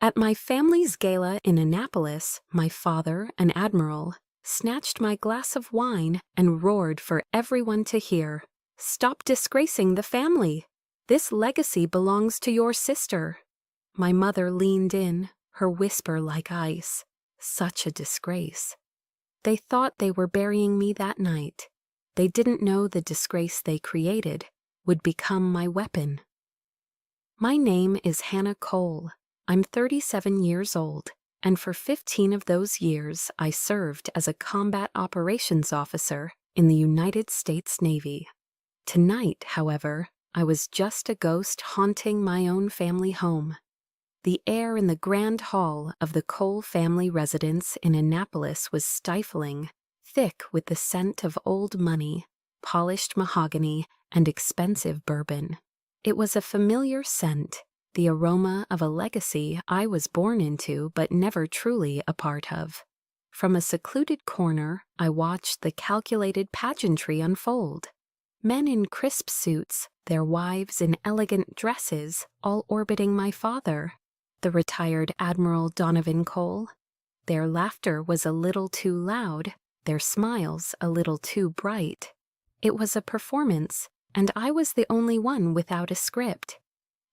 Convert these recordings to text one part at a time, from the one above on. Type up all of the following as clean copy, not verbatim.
At my family's gala in Annapolis, my father, an admiral, snatched my glass of wine and roared for everyone to hear, "Stop disgracing the family! This legacy belongs to your sister." My mother leaned in, her whisper like ice. Such a disgrace. They thought they were burying me that night. They didn't know the disgrace they created would become my weapon. My name is Hannah Cole. I'm 37 years old, and for 15 of those years I served as a combat operations officer in the United States Navy. Tonight, however, I was just a ghost haunting my own family home. The air in the grand hall of the Cole family residence in Annapolis was stifling, thick with the scent of old money, polished mahogany, and expensive bourbon. It was a familiar scent, the aroma of a legacy I was born into but never truly a part of. From a secluded corner, I watched the calculated pageantry unfold. Men in crisp suits, their wives in elegant dresses, all orbiting my father, the retired Admiral Donovan Cole. Their laughter was a little too loud, their smiles a little too bright. It was a performance, and I was the only one without a script.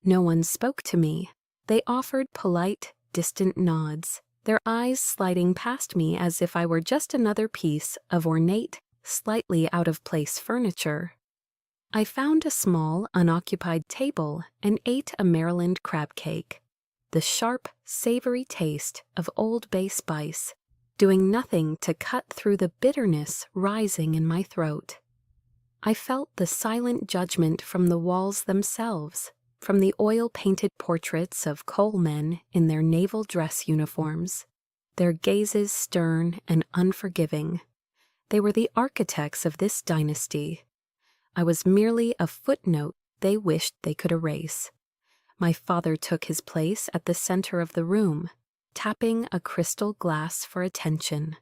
No one spoke to me. They offered polite, distant nods, their eyes sliding past me as if I were just another piece of ornate, slightly out-of-place furniture. I found a small, unoccupied table and ate a Maryland crab cake. The sharp, savory taste of Old Bay spice, doing nothing to cut through the bitterness rising in my throat. I felt the silent judgment from the walls themselves, from the oil-painted portraits of Cole men in their naval dress uniforms, their gazes stern and unforgiving. They were the architects of this dynasty. I was merely a footnote they wished they could erase. My father took his place at the center of the room, tapping a crystal glass for attention.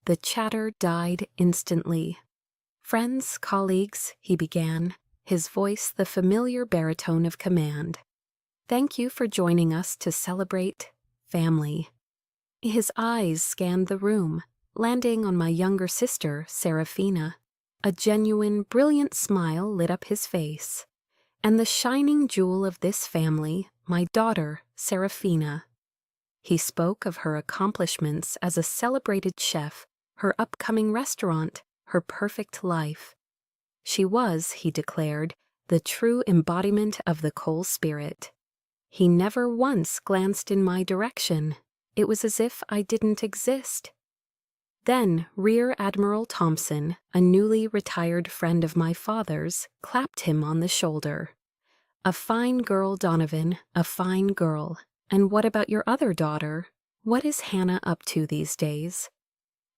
The chatter died instantly. "Friends, colleagues," he began, his voice the familiar baritone of command. "Thank you for joining us to celebrate family." His eyes scanned the room, landing on my younger sister, Serafina. A genuine, brilliant smile lit up his face. And the shining jewel of this family, my daughter, Serafina. He spoke of her accomplishments as a celebrated chef, her upcoming restaurant, her perfect life. She was, he declared, the true embodiment of the Cole spirit. He never once glanced in my direction. It was as if I didn't exist. Then Rear Admiral Thompson, a newly retired friend of my father's, clapped him on the shoulder. "A fine girl, Donovan, a fine girl. And what about your other daughter? What is Hannah up to these days?"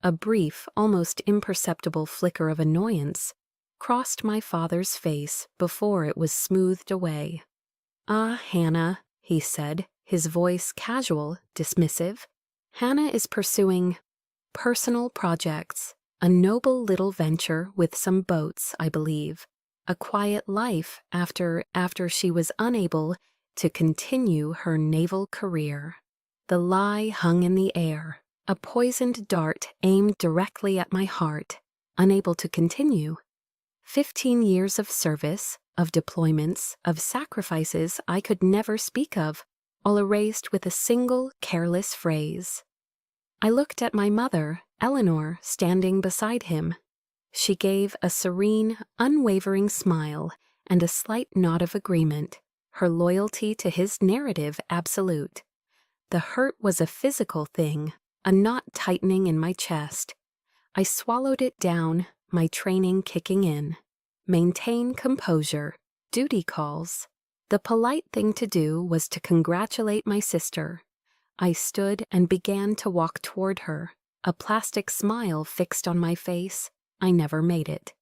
A brief, almost imperceptible flicker of annoyance crossed my father's face before it was smoothed away. "Ah, Hannah," he said, his voice casual, dismissive. "Hannah is pursuing personal projects, a noble little venture with some boats, I believe. A quiet life after she was unable to continue her naval career." The lie hung in the air, a poisoned dart aimed directly at my heart, unable to continue. 15 years of service, of deployments, of sacrifices I could never speak of, all erased with a single careless phrase. I looked at my mother, Eleanor, standing beside him. She gave a serene, unwavering smile and a slight nod of agreement, her loyalty to his narrative absolute. The hurt was a physical thing, a knot tightening in my chest. I swallowed it down, my training kicking in. Maintain composure, duty calls. The polite thing to do was to congratulate my sister. I stood and began to walk toward her, a plastic smile fixed on my face. I never made it.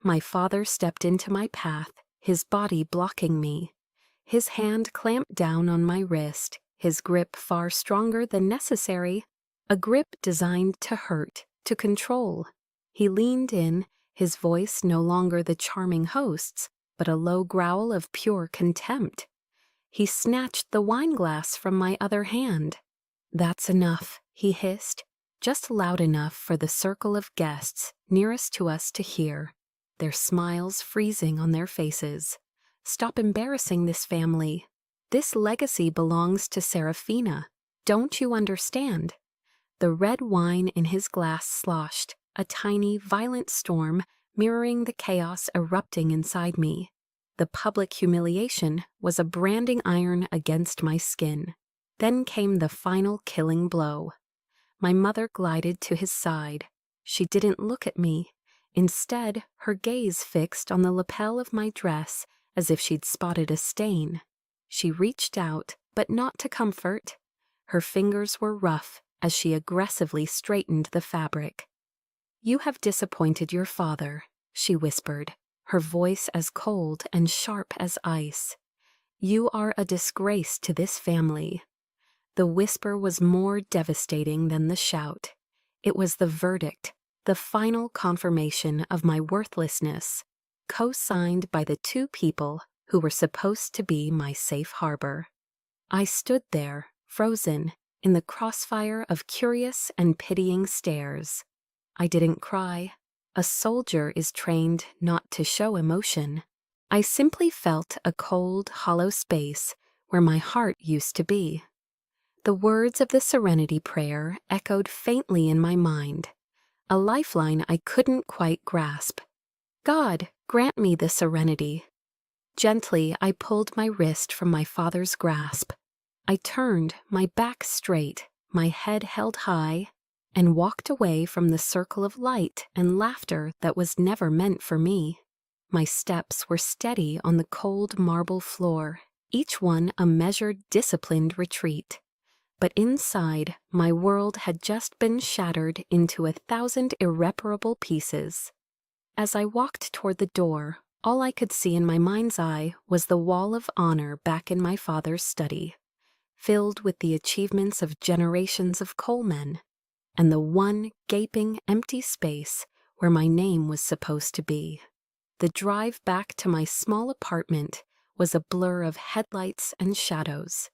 My father stepped into my path, his body blocking me. His hand clamped down on my wrist, his grip far stronger than necessary, a grip designed to hurt, to control. He leaned in, his voice no longer the charming host's, but a low growl of pure contempt. He snatched the wineglass from my other hand. "That's enough," he hissed, just loud enough for the circle of guests nearest to us to hear, their smiles freezing on their faces. "Stop embarrassing this family. This legacy belongs to Serafina. Don't you understand?" The red wine in his glass sloshed, a tiny, violent storm mirroring the chaos erupting inside me. The public humiliation was a branding iron against my skin. Then came the final killing blow. My mother glided to his side. She didn't look at me. Instead, her gaze fixed on the lapel of my dress as if she'd spotted a stain. She reached out, but not to comfort. Her fingers were rough as she aggressively straightened the fabric. "You have disappointed your father," she whispered, her voice as cold and sharp as ice. "You are a disgrace to this family." The whisper was more devastating than the shout. It was the verdict, the final confirmation of my worthlessness, co-signed by the two people who were supposed to be my safe harbor. I stood there, frozen, in the crossfire of curious and pitying stares. I didn't cry. A soldier is trained not to show emotion. I simply felt a cold, hollow space where my heart used to be. The words of the Serenity Prayer echoed faintly in my mind, a lifeline I couldn't quite grasp. "God, grant me the serenity." Gently, I pulled my wrist from my father's grasp. I turned, my back straight, my head held high, and walked away from the circle of light and laughter that was never meant for me. My steps were steady on the cold marble floor, each one a measured, disciplined retreat. But inside, my world had just been shattered into 1,000 irreparable pieces. As I walked toward the door, all I could see in my mind's eye was the wall of honor back in my father's study, filled with the achievements of generations of coalmen, and the one gaping, empty space where my name was supposed to be. The drive back to my small apartment was a blur of headlights and shadows.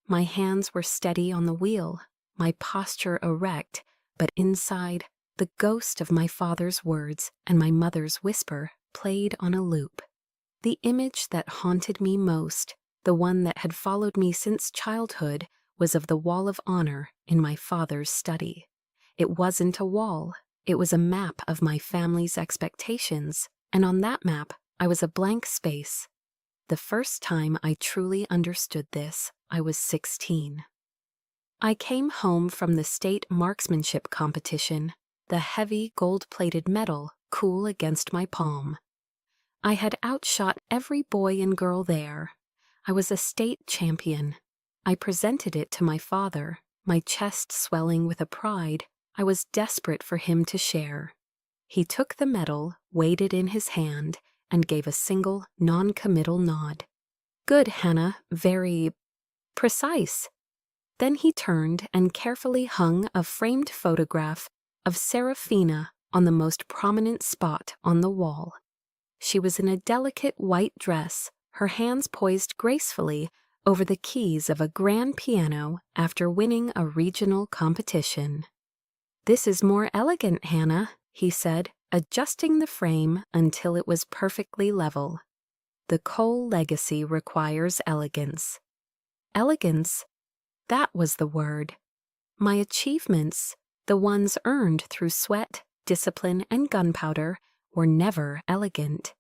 My hands were steady on the wheel, my posture erect, but inside, the ghost of my father's words and my mother's whisper played on a loop. The image that haunted me most, the one that had followed me since childhood, was of the wall of honor in my father's study. It wasn't a wall, it was a map of my family's expectations, and on that map, I was a blank space. The first time I truly understood this, I was 16. I came home from the state marksmanship competition, the heavy gold-plated medal cool against my palm. I had outshot every boy and girl there. I was a state champion. I presented it to my father, my chest swelling with a pride I was desperate for him to share. He took the medal, weighed it in his hand, and gave a single, non-committal nod. "Good, Hannah, very precise." Then he turned and carefully hung a framed photograph of Serafina on the most prominent spot on the wall. She was in a delicate white dress, her hands poised gracefully over the keys of a grand piano after winning a regional competition. "This is more elegant, Hannah," he said, adjusting the frame until it was perfectly level. "The Cole legacy requires elegance." Elegance? That was the word. My achievements, the ones earned through sweat, discipline, and gunpowder, were never elegant.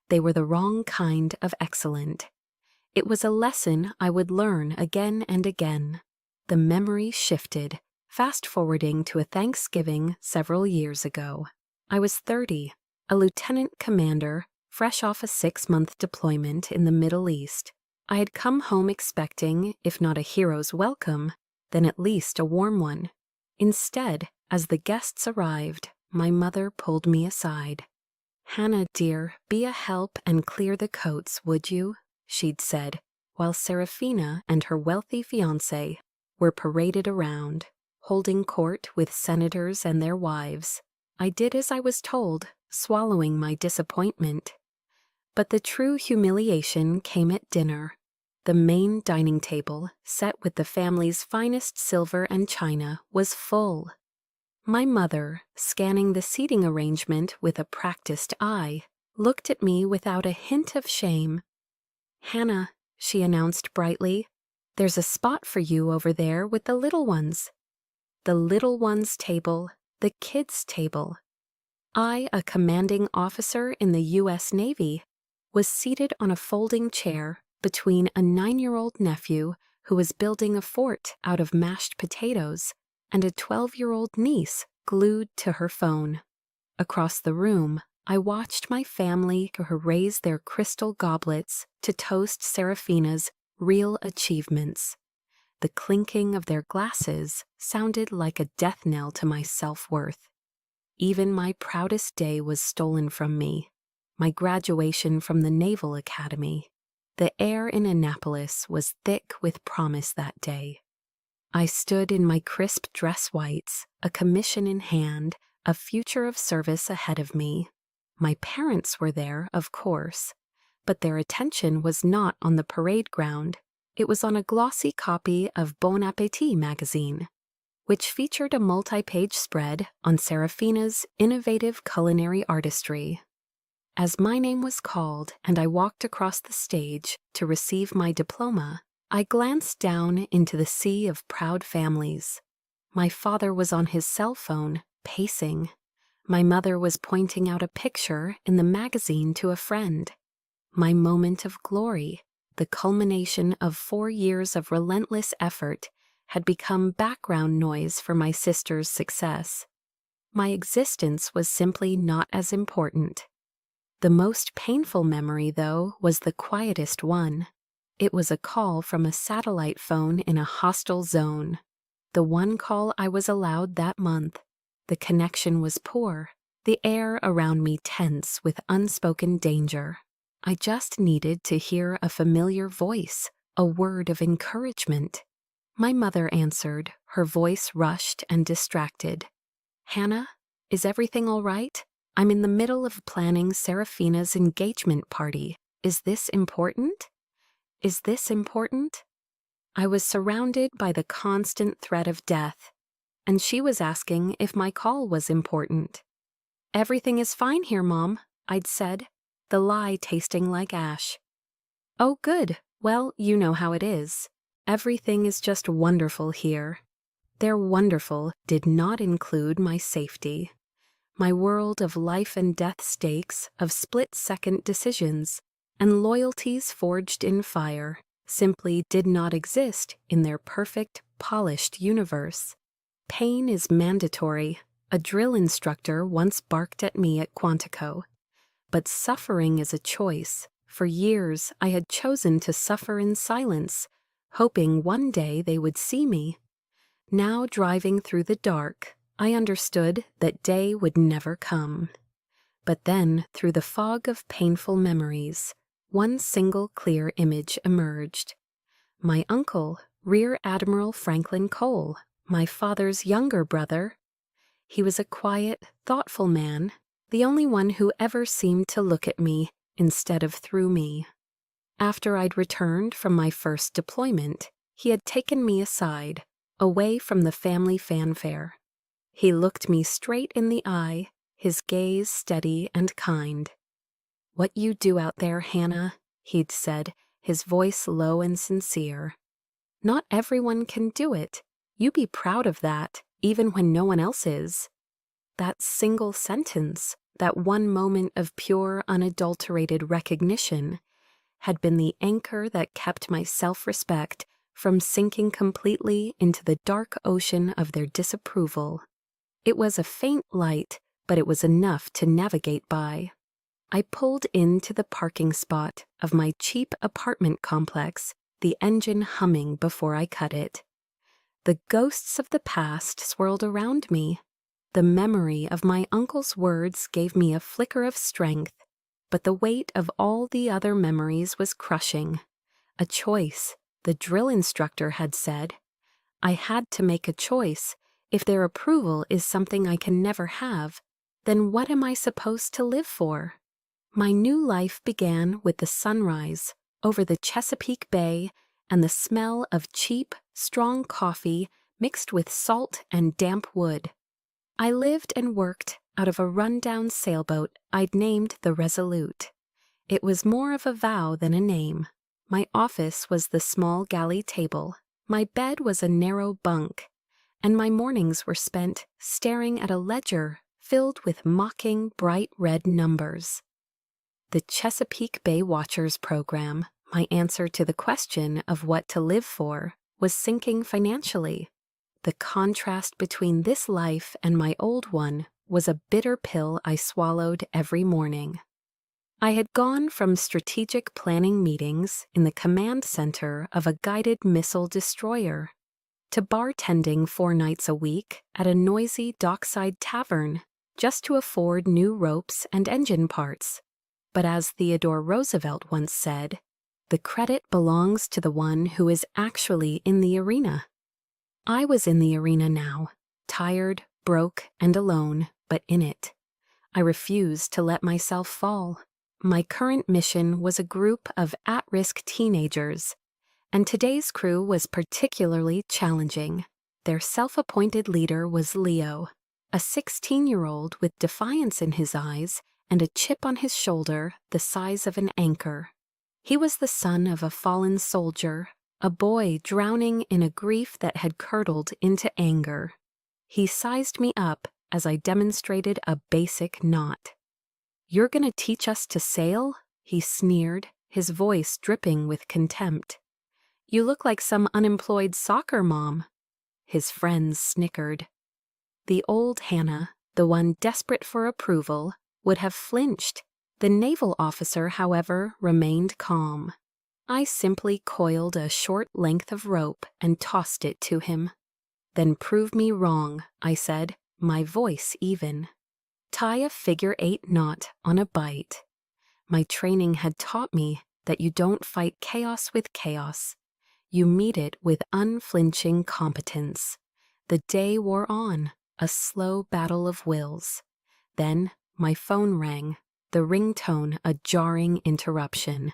They were the wrong kind of excellent. It was a lesson I would learn again and again. The memory shifted, fast-forwarding to a Thanksgiving several years ago. I was 30, a lieutenant commander, fresh off a 6-month deployment in the Middle East. I had come home expecting, if not a hero's welcome, then at least a warm one. Instead, as the guests arrived, my mother pulled me aside. "Hannah, dear, be a help and clear the coats, would you?" she'd said, while Serafina and her wealthy fiancé were paraded around, holding court with senators and their wives. I did as I was told, swallowing my disappointment. But the true humiliation came at dinner. The main dining table, set with the family's finest silver and china, was full. My mother, scanning the seating arrangement with a practiced eye, looked at me without a hint of shame. "Hannah," she announced brightly, "there's a spot for you over there with the little ones." The little ones' table, the kids' table. I, a commanding officer in the U.S. Navy, was seated on a folding chair between a 9-year-old nephew who was building a fort out of mashed potatoes and a 12-year-old niece glued to her phone. Across the room, I watched my family raise their crystal goblets to toast Serafina's real achievements. The clinking of their glasses sounded like a death knell to my self-worth. Even my proudest day was stolen from me. My graduation from the Naval Academy. The air in Annapolis was thick with promise that day. I stood in my crisp dress whites, a commission in hand, a future of service ahead of me. My parents were there, of course, but their attention was not on the parade ground. It was on a glossy copy of Bon Appetit magazine, which featured a multi-page spread on Serafina's innovative culinary artistry. As my name was called and I walked across the stage to receive my diploma, I glanced down into the sea of proud families. My father was on his cell phone, pacing. My mother was pointing out a picture in the magazine to a friend. My moment of glory, the culmination of 4 years of relentless effort, had become background noise for my sister's success. My existence was simply not as important. The most painful memory, though, was the quietest one. It was a call from a satellite phone in a hostile zone. The one call I was allowed that month. The connection was poor, the air around me tense with unspoken danger. I just needed to hear a familiar voice, a word of encouragement. My mother answered, her voice rushed and distracted. "Hannah, is everything all right? I'm in the middle of planning Serafina's engagement party. Is this important? Is this important?" I was surrounded by the constant threat of death, and she was asking if my call was important. "Everything is fine here, Mom," I'd said, the lie tasting like ash. "Oh, good. Well, you know how it is. Everything is just wonderful here." Their wonderful did not include my safety. My world of life and death stakes, of split-second decisions, and loyalties forged in fire simply did not exist in their perfect, polished universe. Pain is mandatory, a drill instructor once barked at me at Quantico. But suffering is a choice. For years, I had chosen to suffer in silence, hoping one day they would see me. Now, driving through the dark, I understood that day would never come. But then, through the fog of painful memories, one single clear image emerged. My uncle, Rear Admiral Franklin Cole, my father's younger brother. He was a quiet, thoughtful man, the only one who ever seemed to look at me instead of through me. After I'd returned from my first deployment, he had taken me aside, away from the family fanfare. He looked me straight in the eye, his gaze steady and kind. "What you do out there, Hannah," he'd said, his voice low and sincere. "Not everyone can do it. You be proud of that, even when no one else is." That single sentence, that one moment of pure, unadulterated recognition, had been the anchor that kept my self-respect from sinking completely into the dark ocean of their disapproval. It was a faint light, but it was enough to navigate by. I pulled into the parking spot of my cheap apartment complex, the engine humming before I cut it. The ghosts of the past swirled around me. The memory of my uncle's words gave me a flicker of strength, but the weight of all the other memories was crushing. A choice, the drill instructor had said. I had to make a choice. If their approval is something I can never have, then what am I supposed to live for? My new life began with the sunrise, over the Chesapeake Bay and the smell of cheap, strong coffee mixed with salt and damp wood. I lived and worked out of a rundown sailboat I'd named the Resolute. It was more of a vow than a name. My office was the small galley table, my bed was a narrow bunk, and my mornings were spent staring at a ledger filled with mocking bright red numbers. The Chesapeake Bay Watchers program, my answer to the question of what to live for, was sinking financially. The contrast between this life and my old one was a bitter pill I swallowed every morning. I had gone from strategic planning meetings in the command center of a guided missile destroyer to bartending 4 nights a week at a noisy dockside tavern just to afford new ropes and engine parts. But as Theodore Roosevelt once said, the credit belongs to the one who is actually in the arena. I was in the arena now, tired, broke, and alone, but in it. I refused to let myself fall. My current mission was a group of at-risk teenagers, and today's crew was particularly challenging. Their self-appointed leader was Leo, a 16-year-old with defiance in his eyes and a chip on his shoulder the size of an anchor. He was the son of a fallen soldier, a boy drowning in a grief that had curdled into anger. He sized me up as I demonstrated a basic knot. "You're gonna teach us to sail?" he sneered, his voice dripping with contempt. "You look like some unemployed soccer mom." His friends snickered. The old Hannah, the one desperate for approval, would have flinched. The naval officer, however, remained calm. I simply coiled a short length of rope and tossed it to him. "Then prove me wrong," I said, my voice even. "Tie a figure-8 knot on a bight." My training had taught me that you don't fight chaos with chaos. You meet it with unflinching competence. The day wore on, a slow battle of wills. Then my phone rang, the ringtone a jarring interruption.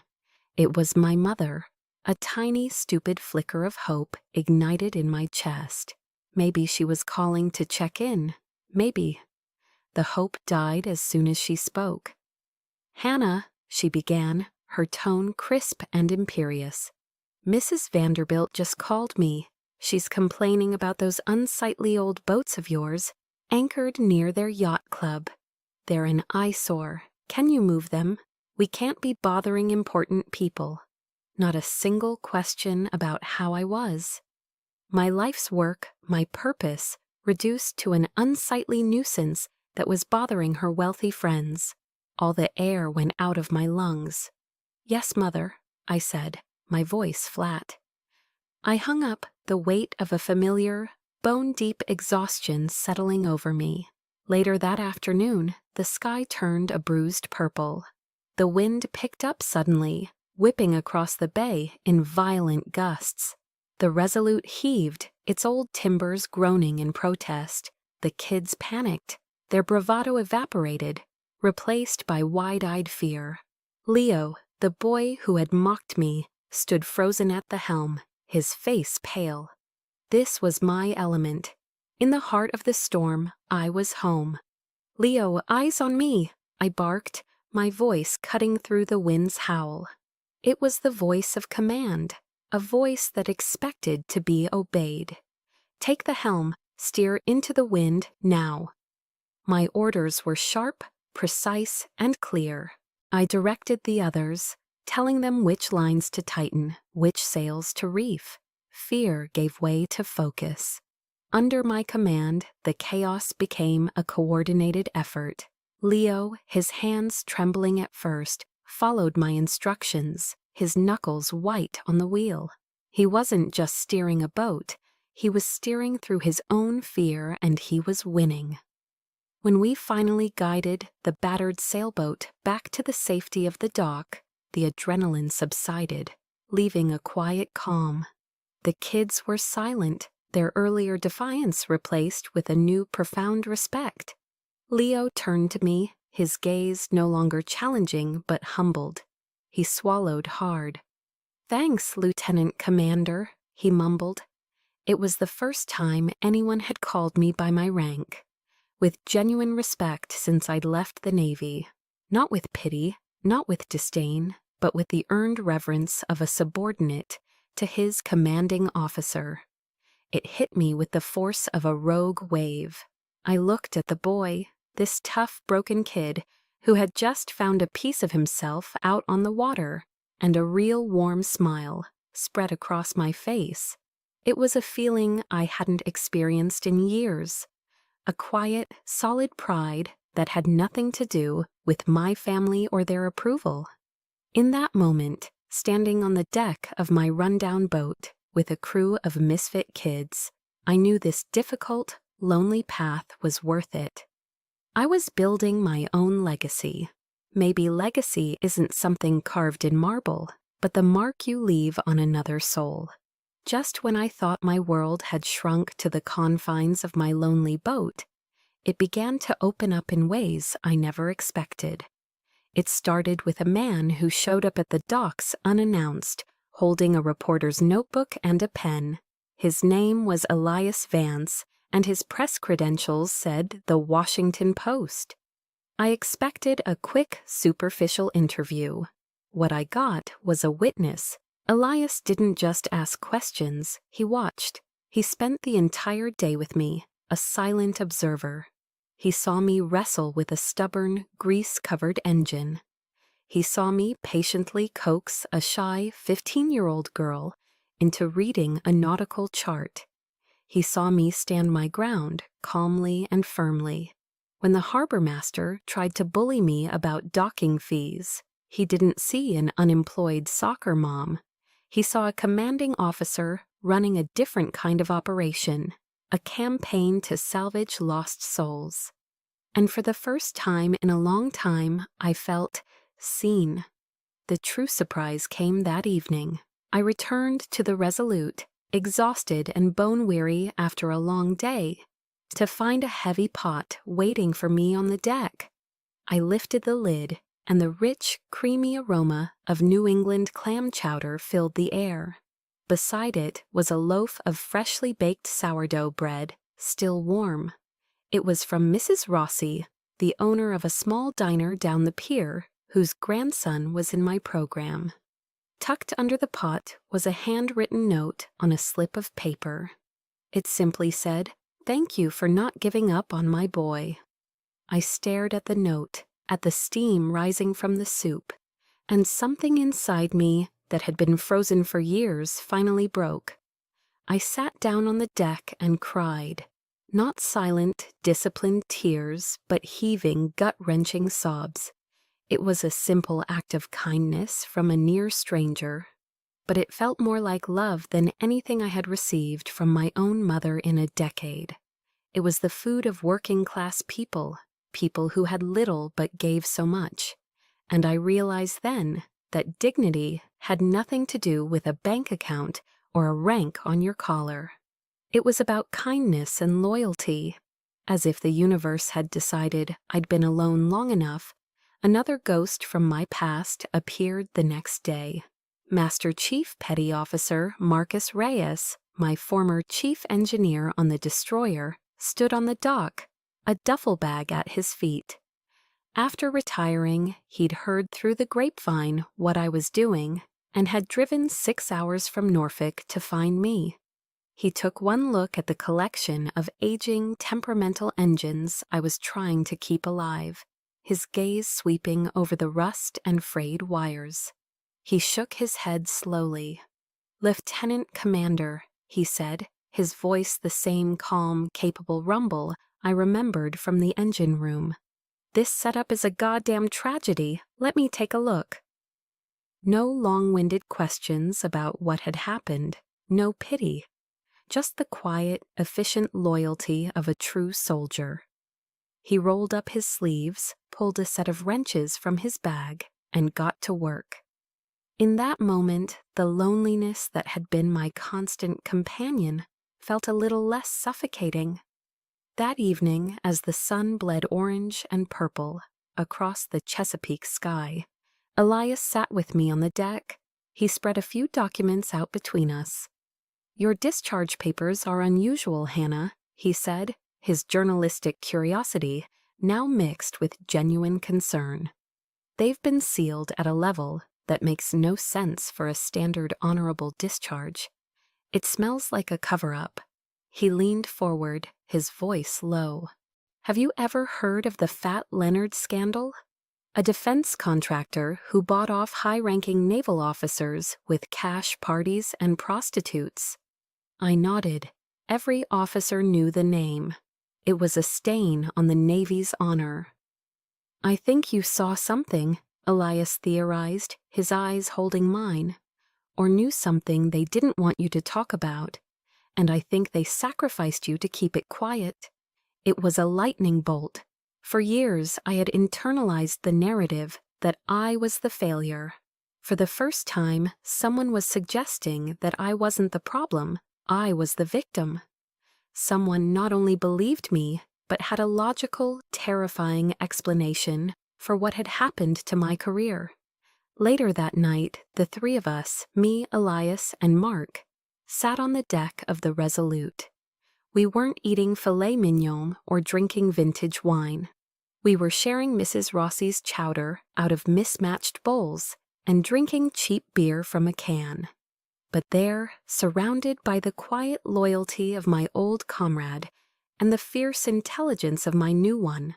It was my mother. A tiny, stupid flicker of hope ignited in my chest. Maybe she was calling to check in. Maybe. The hope died as soon as she spoke. "Hannah," she began, her tone crisp and imperious. "Mrs. Vanderbilt just called me. She's complaining about those unsightly old boats of yours, anchored near their yacht club. They're an eyesore. Can you move them? We can't be bothering important people." Not a single question about how I was. My life's work, my purpose, reduced to an unsightly nuisance that was bothering her wealthy friends. All the air went out of my lungs. "Yes, Mother," I said, my voice flat. I hung up, the weight of a familiar, bone-deep exhaustion settling over me. Later that afternoon, the sky turned a bruised purple. The wind picked up suddenly, whipping across the bay in violent gusts. The Resolute heaved, its old timbers groaning in protest. The kids panicked. Their bravado evaporated, replaced by wide-eyed fear. Leo, the boy who had mocked me, stood frozen at the helm, his face pale. This was my element. In the heart of the storm, I was home. "Leo, eyes on me," I barked, my voice cutting through the wind's howl. It was the voice of command, a voice that expected to be obeyed. "Take the helm, steer into the wind, now." My orders were sharp, precise, and clear. I directed the others, telling them which lines to tighten, which sails to reef. Fear gave way to focus. Under my command, the chaos became a coordinated effort. Leo, his hands trembling at first, followed my instructions, his knuckles white on the wheel. He wasn't just steering a boat, he was steering through his own fear, and he was winning. When we finally guided the battered sailboat back to the safety of the dock, the adrenaline subsided, leaving a quiet calm. The kids were silent, their earlier defiance replaced with a new profound respect. Leo turned to me, his gaze no longer challenging but humbled. He swallowed hard. "Thanks, Lieutenant Commander," he mumbled. It was the first time anyone had called me by my rank, with genuine respect since I'd left the Navy. Not with pity, not with disdain, but with the earned reverence of a subordinate to his commanding officer. It hit me with the force of a rogue wave. I looked at the boy, this tough, broken kid who had just found a piece of himself out on the water, and a real warm smile spread across my face. It was a feeling I hadn't experienced in years, a quiet, solid pride that had nothing to do with my family or their approval. In that moment, standing on the deck of my rundown boat with a crew of misfit kids, I knew this difficult, lonely path was worth it. I was building my own legacy. Maybe legacy isn't something carved in marble, but the mark you leave on another soul. Just when I thought my world had shrunk to the confines of my lonely boat, it began to open up in ways I never expected. It started with a man who showed up at the docks unannounced, holding a reporter's notebook and a pen. His name was Elias Vance, and his press credentials said The Washington Post. I expected a quick, superficial interview. What I got was a witness. Elias didn't just ask questions, he watched. He spent the entire day with me, a silent observer. He saw me wrestle with a stubborn, grease-covered engine. He saw me patiently coax a shy 15-year-old girl into reading a nautical chart. He saw me stand my ground calmly and firmly. When the harbor master tried to bully me about docking fees, he didn't see an unemployed soccer mom. He saw a commanding officer running a different kind of operation, a campaign to salvage lost souls. And for the first time in a long time, I felt seen. The true surprise came that evening. I returned to the Resolute, exhausted and bone-weary after a long day, to find a heavy pot waiting for me on the deck. I lifted the lid, and the rich, creamy aroma of New England clam chowder filled the air. Beside it was a loaf of freshly baked sourdough bread, still warm. It was from Mrs. Rossi, the owner of a small diner down the pier, whose grandson was in my program. Tucked under the pot was a handwritten note on a slip of paper. It simply said, "Thank you for not giving up on my boy." I stared at the note, at the steam rising from the soup, and something inside me that had been frozen for years finally broke. I sat down on the deck and cried. Not silent, disciplined tears, but heaving, gut-wrenching sobs. It was a simple act of kindness from a near stranger, but it felt more like love than anything I had received from my own mother in a decade. It was the food of working-class people, people who had little but gave so much, and I realized then that dignity had nothing to do with a bank account or a rank on your collar. It was about kindness and loyalty. As if the universe had decided I'd been alone long enough, another ghost from my past appeared the next day. Master Chief Petty Officer Marcus Reyes, my former chief engineer on the destroyer, stood on the dock, a duffel bag at his feet. After retiring, he'd heard through the grapevine what I was doing and had driven 6 hours from Norfolk to find me. He took one look at the collection of aging, temperamental engines I was trying to keep alive, his gaze sweeping over the rust and frayed wires. He shook his head slowly. "Lieutenant Commander," he said, his voice the same calm, capable rumble I remembered from the engine room. "This setup is a goddamn tragedy. Let me take a look." No long-winded questions about what had happened, no pity. Just the quiet, efficient loyalty of a true soldier. He rolled up his sleeves, pulled a set of wrenches from his bag, and got to work. In that moment, the loneliness that had been my constant companion felt a little less suffocating. That evening, as the sun bled orange and purple across the Chesapeake sky, Elias sat with me on the deck. He spread a few documents out between us. "Your discharge papers are unusual, Hannah," he said, his journalistic curiosity now mixed with genuine concern. "They've been sealed at a level that makes no sense for a standard honorable discharge. It smells like a cover-up." He leaned forward, his voice low. "Have you ever heard of the Fat Leonard scandal? A defense contractor who bought off high-ranking naval officers with cash parties and prostitutes." I nodded. Every officer knew the name. It was a stain on the Navy's honor. "I think you saw something," Elias theorized, his eyes holding mine. "Or knew something they didn't want you to talk about. And I think they sacrificed you to keep it quiet." It was a lightning bolt. For years, I had internalized the narrative that I was the failure. For the first time, someone was suggesting that I wasn't the problem, I was the victim. Someone not only believed me, but had a logical, terrifying explanation for what had happened to my career. Later that night, the three of us, me, Elias, and Mark, sat on the deck of the Resolute. We weren't eating filet mignon or drinking vintage wine. We were sharing Mrs. Rossi's chowder out of mismatched bowls and drinking cheap beer from a can. But there, surrounded by the quiet loyalty of my old comrade and the fierce intelligence of my new one,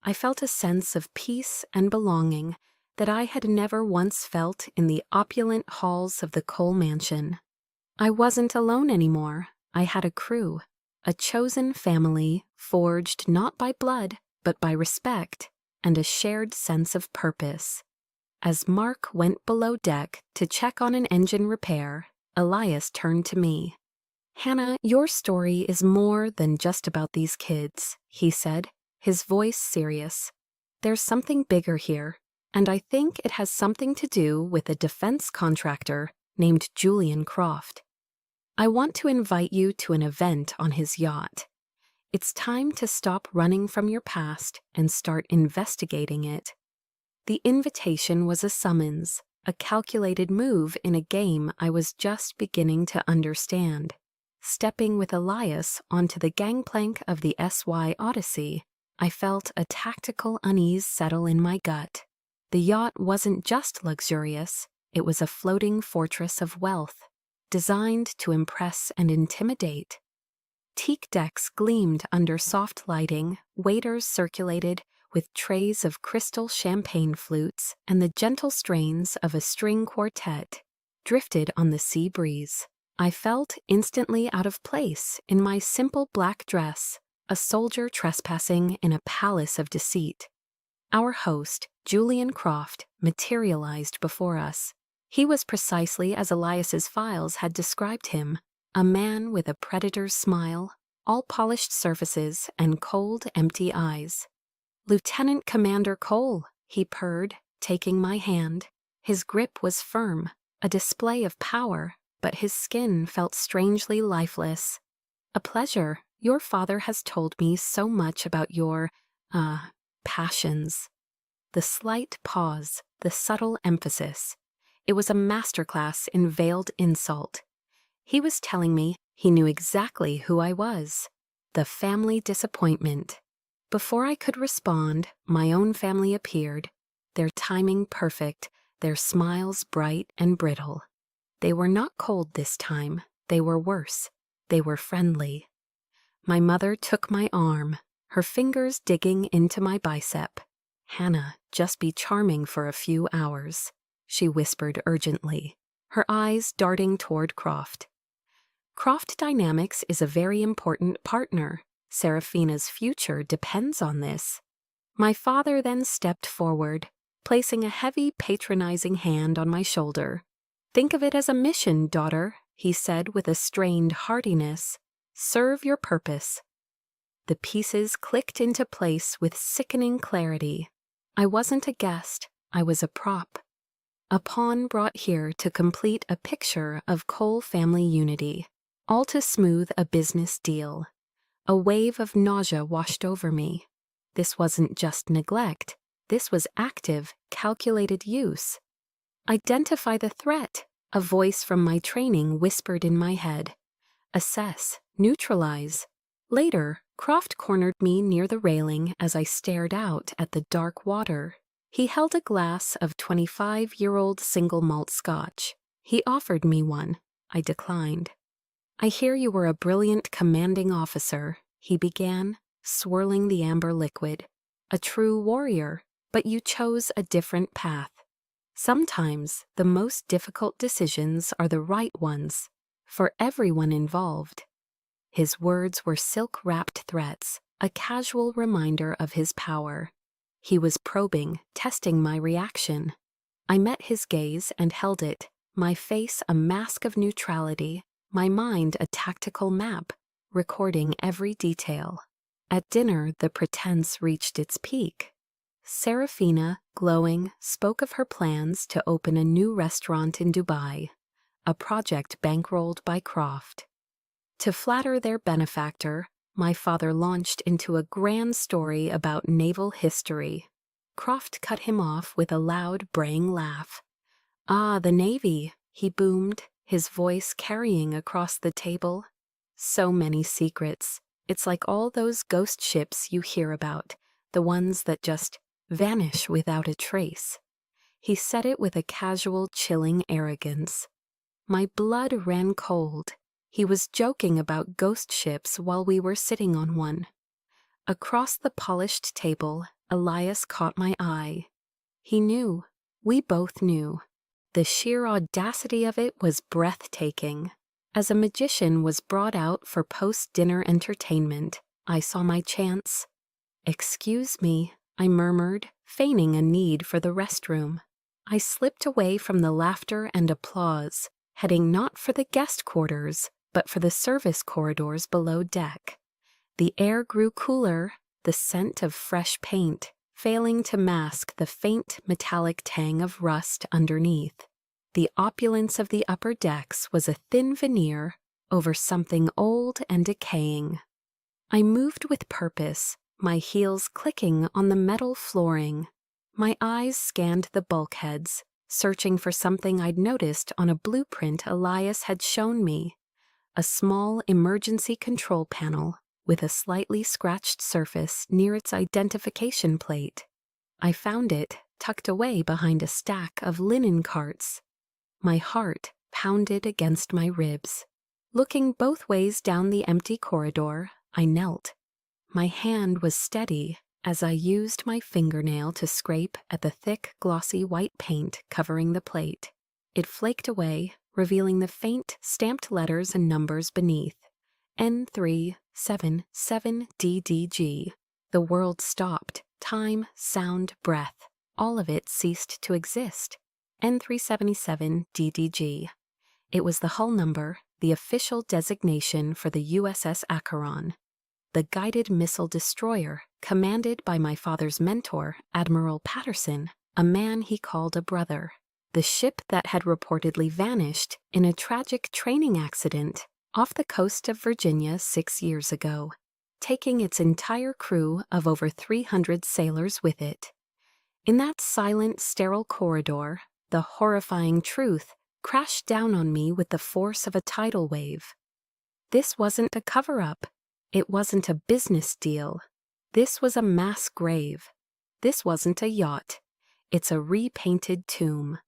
I felt a sense of peace and belonging that I had never once felt in the opulent halls of the Cole mansion. I wasn't alone anymore. I had a crew, a chosen family forged not by blood, but by respect and a shared sense of purpose. As Mark went below deck to check on an engine repair, Elias turned to me. "Hannah, your story is more than just about these kids," he said, his voice serious. "There's something bigger here, and I think it has something to do with a defense contractor named Julian Croft. I want to invite you to an event on his yacht. It's time to stop running from your past and start investigating it." The invitation was a summons, a calculated move in a game I was just beginning to understand. Stepping with Elias onto the gangplank of the SY Odyssey, I felt a tactical unease settle in my gut. The yacht wasn't just luxurious, it was a floating fortress of wealth, designed to impress and intimidate. Teak decks gleamed under soft lighting, waiters circulated with trays of crystal champagne flutes, and the gentle strains of a string quartet drifted on the sea breeze. I felt instantly out of place in my simple black dress, a soldier trespassing in a palace of deceit. Our host, Julian Croft, materialized before us. He was precisely as Elias's files had described him, a man with a predator's smile, all polished surfaces and cold, empty eyes. "Lieutenant Commander Cole," he purred, taking my hand. His grip was firm, a display of power, but his skin felt strangely lifeless. "A pleasure. Your father has told me so much about your, passions." The slight pause, the subtle emphasis. It was a masterclass in veiled insult. He was telling me he knew exactly who I was. The family disappointment. Before I could respond, my own family appeared, their timing perfect, their smiles bright and brittle. They were not cold this time. They were worse. They were friendly. My mother took my arm, her fingers digging into my bicep. "Hannah, just be charming for a few hours," she whispered urgently, her eyes darting toward Croft. "Croft Dynamics is a very important partner. Seraphina's future depends on this." My father then stepped forward, placing a heavy, patronizing hand on my shoulder. "Think of it as a mission, daughter," he said with a strained heartiness. "Serve your purpose." The pieces clicked into place with sickening clarity. I wasn't a guest, I was a prop. A pawn brought here to complete a picture of Cole family unity, all to smooth a business deal. A wave of nausea washed over me. This wasn't just neglect, this was active, calculated use. "Identify the threat," A voice from my training whispered in my head, "Assess, neutralize." Later, Croft cornered me near the railing as I stared out at the dark water. He held a glass of 25-year-old single malt scotch. He offered me one. I declined. "I hear you were a brilliant commanding officer," he began, swirling the amber liquid. "A true warrior, but you chose a different path. Sometimes the most difficult decisions are the right ones, for everyone involved." His words were silk-wrapped threats, a casual reminder of his power. He was probing, testing my reaction. I met his gaze and held it, my face a mask of neutrality, my mind a tactical map, recording every detail. At dinner, the pretense reached its peak. Serafina, glowing, spoke of her plans to open a new restaurant in Dubai, a project bankrolled by Croft. To flatter their benefactor, my father launched into a grand story about naval history. Croft cut him off with a loud, braying laugh. "Ah, the Navy," he boomed, his voice carrying across the table. "So many secrets. It's like all those ghost ships you hear about, the ones that just vanish without a trace." He said it with a casual, chilling arrogance. My blood ran cold. He was joking about ghost ships while we were sitting on one. Across the polished table, Elias caught my eye. He knew. We both knew. The sheer audacity of it was breathtaking. As a magician was brought out for post-dinner entertainment, I saw my chance. "Excuse me," I murmured, feigning a need for the restroom. I slipped away from the laughter and applause, heading not for the guest quarters, but for the service corridors below deck. The air grew cooler, the scent of fresh paint, failing to mask the faint metallic tang of rust underneath. The opulence of the upper decks was a thin veneer over something old and decaying. I moved with purpose, my heels clicking on the metal flooring. My eyes scanned the bulkheads, searching for something I'd noticed on a blueprint Elias had shown me. A small emergency control panel with a slightly scratched surface near its identification plate. I found it tucked away behind a stack of linen carts. My heart pounded against my ribs. Looking both ways down the empty corridor, I knelt. My hand was steady as I used my fingernail to scrape at the thick, glossy white paint covering the plate. It flaked away, revealing the faint, stamped letters and numbers beneath. N377DDG. The world stopped. Time, sound, breath. All of it ceased to exist. N377DDG. It was the hull number, the official designation for the USS Acheron, the guided missile destroyer commanded by my father's mentor, Admiral Patterson, a man he called a brother. The ship that had reportedly vanished in a tragic training accident off the coast of Virginia 6 years ago, taking its entire crew of over 300 sailors with it. In that silent, sterile corridor, the horrifying truth crashed down on me with the force of a tidal wave. This wasn't a cover-up. It wasn't a business deal. This was a mass grave. This wasn't a yacht. It's a repainted tomb.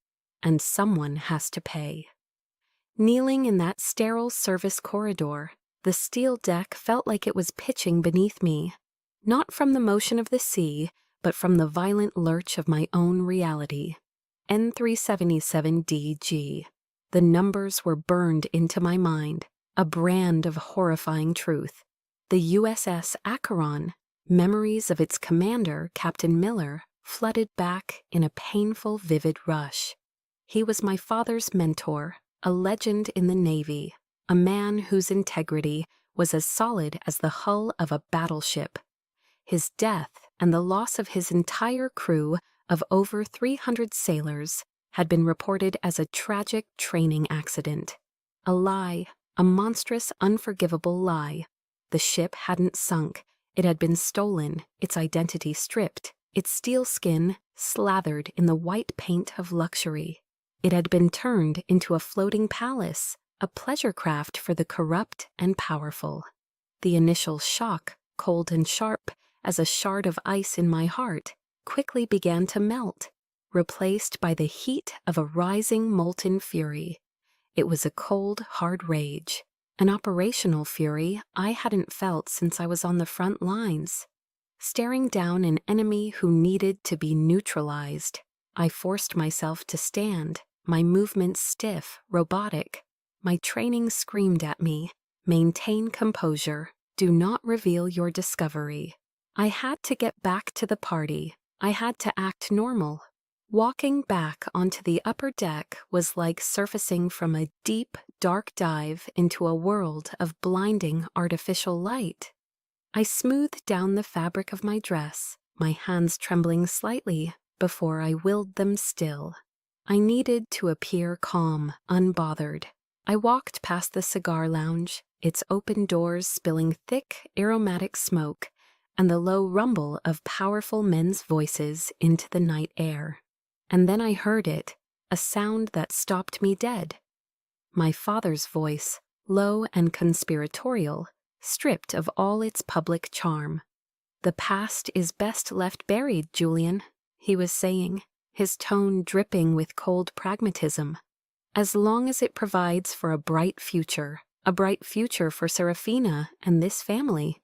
And someone has to pay. Kneeling in that sterile service corridor, the steel deck felt like it was pitching beneath me, not from the motion of the sea, but from the violent lurch of my own reality. N377DG. The numbers were burned into my mind, a brand of horrifying truth. The USS Acheron, memories of its commander, Captain Miller, flooded back in a painful, vivid rush. He was my father's mentor, a legend in the Navy, a man whose integrity was as solid as the hull of a battleship. His death and the loss of his entire crew of over 300 sailors had been reported as a tragic training accident. A lie, a monstrous, unforgivable lie. The ship hadn't sunk. It had been stolen, its identity stripped, its steel skin slathered in the white paint of luxury. It had been turned into a floating palace, a pleasure craft for the corrupt and powerful. The initial shock, cold and sharp as a shard of ice in my heart, quickly began to melt, replaced by the heat of a rising molten fury. It was a cold, hard rage, an operational fury I hadn't felt since I was on the front lines. Staring down an enemy who needed to be neutralized, I forced myself to stand, my movements stiff, robotic. My training screamed at me, "Maintain composure, do not reveal your discovery." I had to get back to the party. I had to act normal. Walking back onto the upper deck was like surfacing from a deep, dark dive into a world of blinding artificial light. I smoothed down the fabric of my dress, my hands trembling slightly before I willed them still. I needed to appear calm, unbothered. I walked past the cigar lounge, its open doors spilling thick, aromatic smoke, and the low rumble of powerful men's voices into the night air. And then I heard it, a sound that stopped me dead. My father's voice, low and conspiratorial, stripped of all its public charm. "The past is best left buried, Julian," he was saying, his tone dripping with cold pragmatism. "As long as it provides for a bright future for Serafina and this family."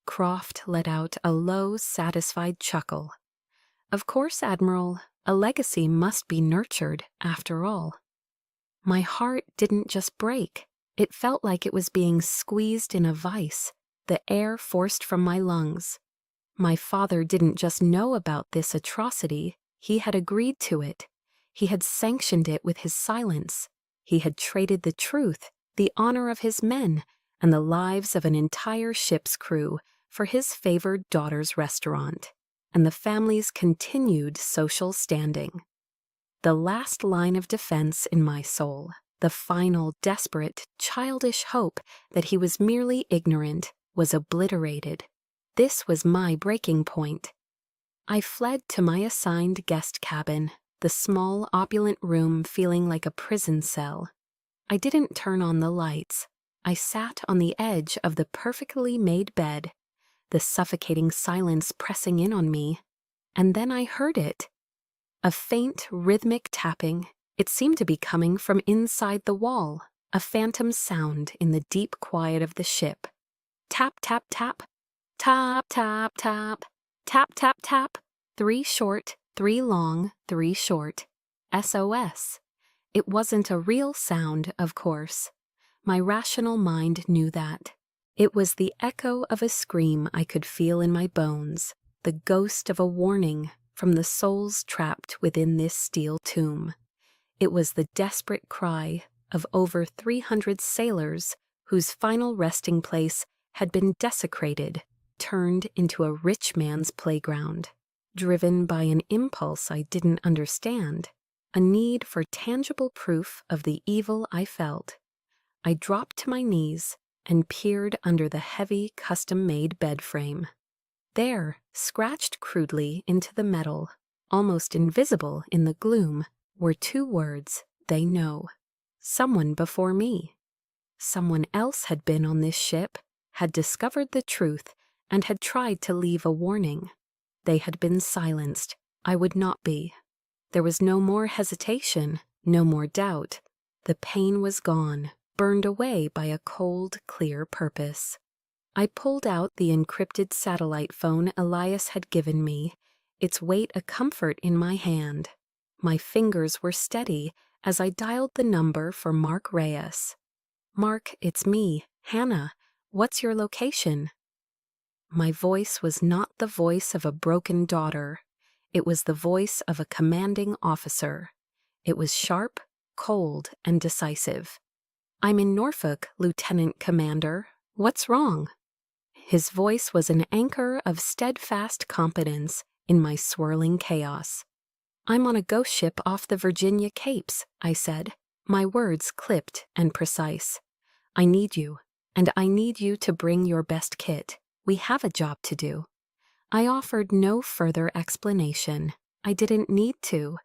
Croft let out a low, satisfied chuckle. "Of course, Admiral, a legacy must be nurtured, after all." My heart didn't just break. It felt like it was being squeezed in a vice, the air forced from my lungs. My father didn't just know about this atrocity, he had agreed to it. He had sanctioned it with his silence. He had traded the truth, the honor of his men, and the lives of an entire ship's crew for his favored daughter's restaurant, and the family's continued social standing. The last line of defense in my soul, the final, desperate, childish hope that he was merely ignorant, was obliterated. This was my breaking point. I fled to my assigned guest cabin, the small, opulent room feeling like a prison cell. I didn't turn on the lights. I sat on the edge of the perfectly made bed, the suffocating silence pressing in on me, and then I heard it. A faint, rhythmic tapping. It seemed to be coming from inside the wall, a phantom sound in the deep quiet of the ship. Tap, tap, tap. Tap, tap, tap. Tap, tap, tap. 3 short, 3 long, 3 short. SOS. It wasn't a real sound, of course. My rational mind knew that. It was the echo of a scream I could feel in my bones, the ghost of a warning from the souls trapped within this steel tomb. It was the desperate cry of over 300 sailors whose final resting place had been desecrated, turned into a rich man's playground, driven by an impulse I didn't understand, a need for tangible proof of the evil I felt. I dropped to my knees and peered under the heavy, custom-made bed frame. There, scratched crudely into the metal, almost invisible in the gloom, were 2 words they know. Someone before me. Someone else had been on this ship, had discovered the truth, and had tried to leave a warning. They had been silenced. I would not be. There was no more hesitation, no more doubt. The pain was gone, burned away by a cold, clear purpose. I pulled out the encrypted satellite phone Elias had given me, its weight a comfort in my hand. My fingers were steady as I dialed the number for Mark Reyes. "Mark, it's me, Hannah. What's your location?" My voice was not the voice of a broken daughter. It was the voice of a commanding officer. It was sharp, cold, and decisive. "I'm in Norfolk, Lieutenant Commander. What's wrong?" His voice was an anchor of steadfast competence in my swirling chaos. "I'm on a ghost ship off the Virginia Capes," I said, my words clipped and precise. "I need you, and I need you to bring your best kit. We have a job to do." I offered no further explanation. I didn't need to.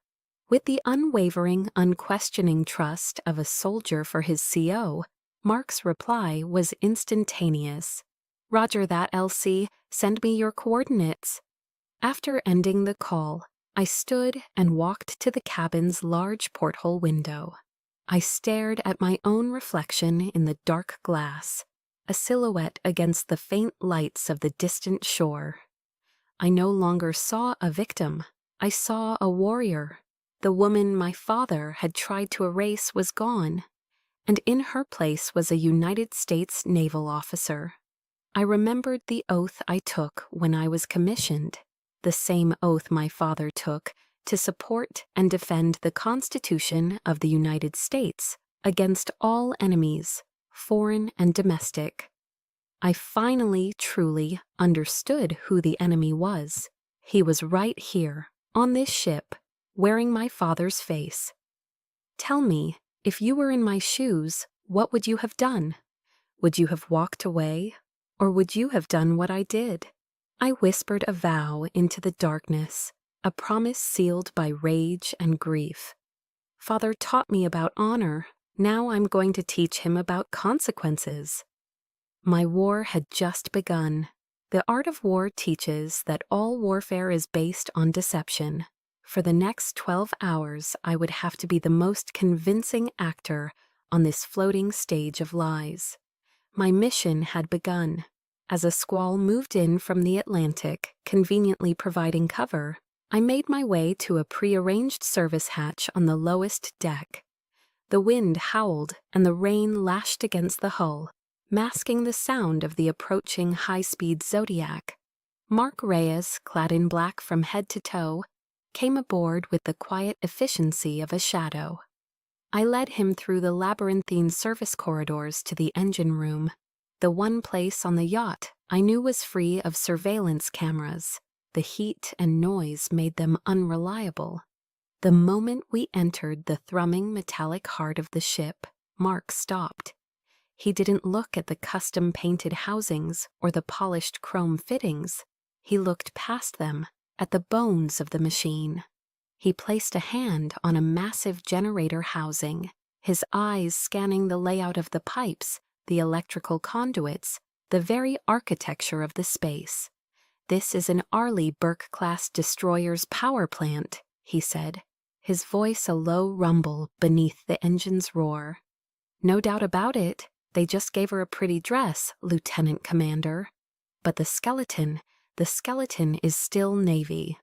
With the unwavering, unquestioning trust of a soldier for his CO, Mark's reply was instantaneous. "Roger that, LC. Send me your coordinates." After ending the call, I stood and walked to the cabin's large porthole window. I stared at my own reflection in the dark glass, a silhouette against the faint lights of the distant shore. I no longer saw a victim. I saw a warrior. The woman my father had tried to erase was gone, and in her place was a United States naval officer. I remembered the oath I took when I was commissioned, the same oath my father took to support and defend the Constitution of the United States against all enemies, foreign and domestic. I finally truly understood who the enemy was. He was right here, on this ship, wearing my father's face. Tell me, if you were in my shoes, what would you have done? Would you have walked away, or would you have done what I did? I whispered a vow into the darkness, a promise sealed by rage and grief. Father taught me about honor. Now I'm going to teach him about consequences. My war had just begun. The art of war teaches that all warfare is based on deception. For the next 12 hours, I would have to be the most convincing actor on this floating stage of lies. My mission had begun. As a squall moved in from the Atlantic, conveniently providing cover, I made my way to a prearranged service hatch on the lowest deck. The wind howled and the rain lashed against the hull, masking the sound of the approaching high-speed Zodiac. Mark Reyes, clad in black from head to toe, came aboard with the quiet efficiency of a shadow. I led him through the labyrinthine service corridors to the engine room, the one place on the yacht I knew was free of surveillance cameras. The heat and noise made them unreliable. The moment we entered the thrumming metallic heart of the ship, Mark stopped. He didn't look at the custom-painted housings or the polished chrome fittings. He looked past them, at the bones of the machine. He placed a hand on a massive generator housing, his eyes scanning the layout of the pipes, the electrical conduits, the very architecture of the space. "This is an Arleigh Burke-class destroyer's power plant," he said, his voice a low rumble beneath the engine's roar. "No doubt about it. They just gave her a pretty dress, Lieutenant Commander. But the skeleton is still Navy."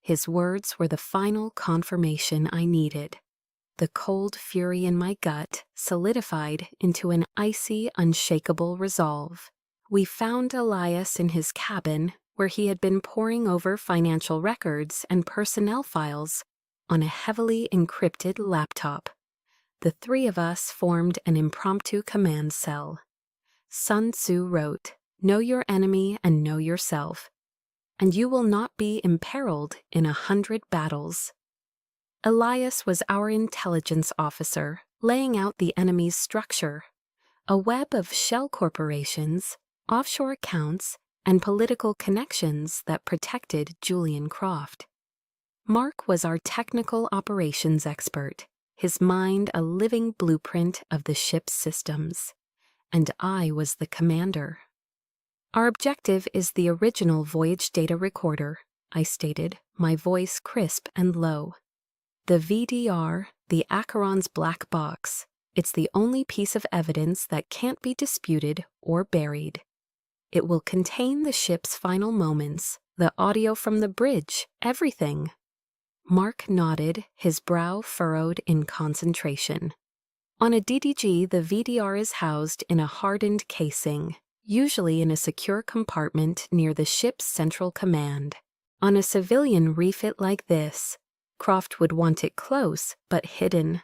His words were the final confirmation I needed. The cold fury in my gut solidified into an icy, unshakable resolve. We found Elias in his cabin, where he had been poring over financial records and personnel files on a heavily encrypted laptop. The three of us formed an impromptu command cell. Sun Tzu wrote, "Know your enemy and know yourself, and you will not be imperiled in 100 battles." Elias was our intelligence officer, laying out the enemy's structure, a web of shell corporations, offshore accounts, and political connections that protected Julian Croft. Mark was our technical operations expert, his mind a living blueprint of the ship's systems, and I was the commander. "Our objective is the original voyage data recorder," I stated, my voice crisp and low. "The VDR, the Acheron's black box. It's the only piece of evidence that can't be disputed or buried. It will contain the ship's final moments, the audio from the bridge, everything." Mark nodded, his brow furrowed in concentration. "On a DDG, the VDR is housed in a hardened casing, usually in a secure compartment near the ship's central command. On a civilian refit like this, Croft would want it close but hidden."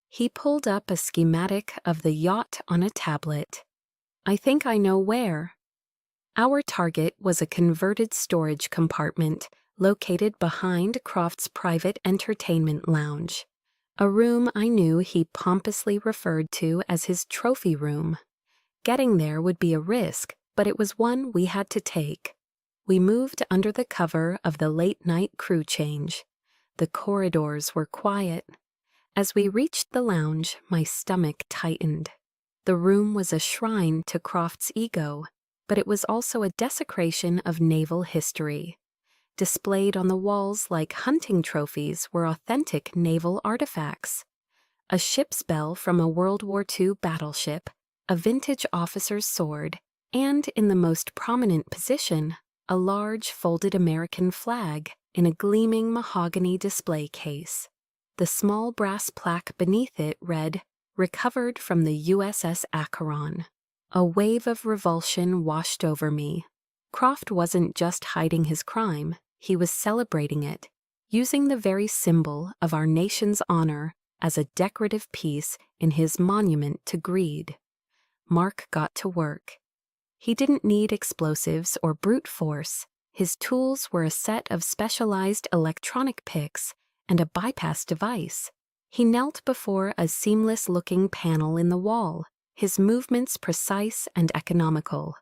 He pulled up a schematic of the yacht on a tablet. "I think I know where." Our target was a converted storage compartment located behind Croft's private entertainment lounge, a room I knew he pompously referred to as his trophy room. Getting there would be a risk, but it was one we had to take. We moved under the cover of the late-night crew change. The corridors were quiet. As we reached the lounge, my stomach tightened. The room was a shrine to Croft's ego, but it was also a desecration of naval history. Displayed on the walls like hunting trophies were authentic naval artifacts. A ship's bell from a World War II battleship, a vintage officer's sword, and in the most prominent position, a large folded American flag in a gleaming mahogany display case. The small brass plaque beneath it read, "Recovered from the USS Acheron." A wave of revulsion washed over me. Croft wasn't just hiding his crime, he was celebrating it, using the very symbol of our nation's honor as a decorative piece in his monument to greed. Mark got to work. He didn't need explosives or brute force. His tools were a set of specialized electronic picks and a bypass device. He knelt before a seamless-looking panel in the wall, his movements precise and economical.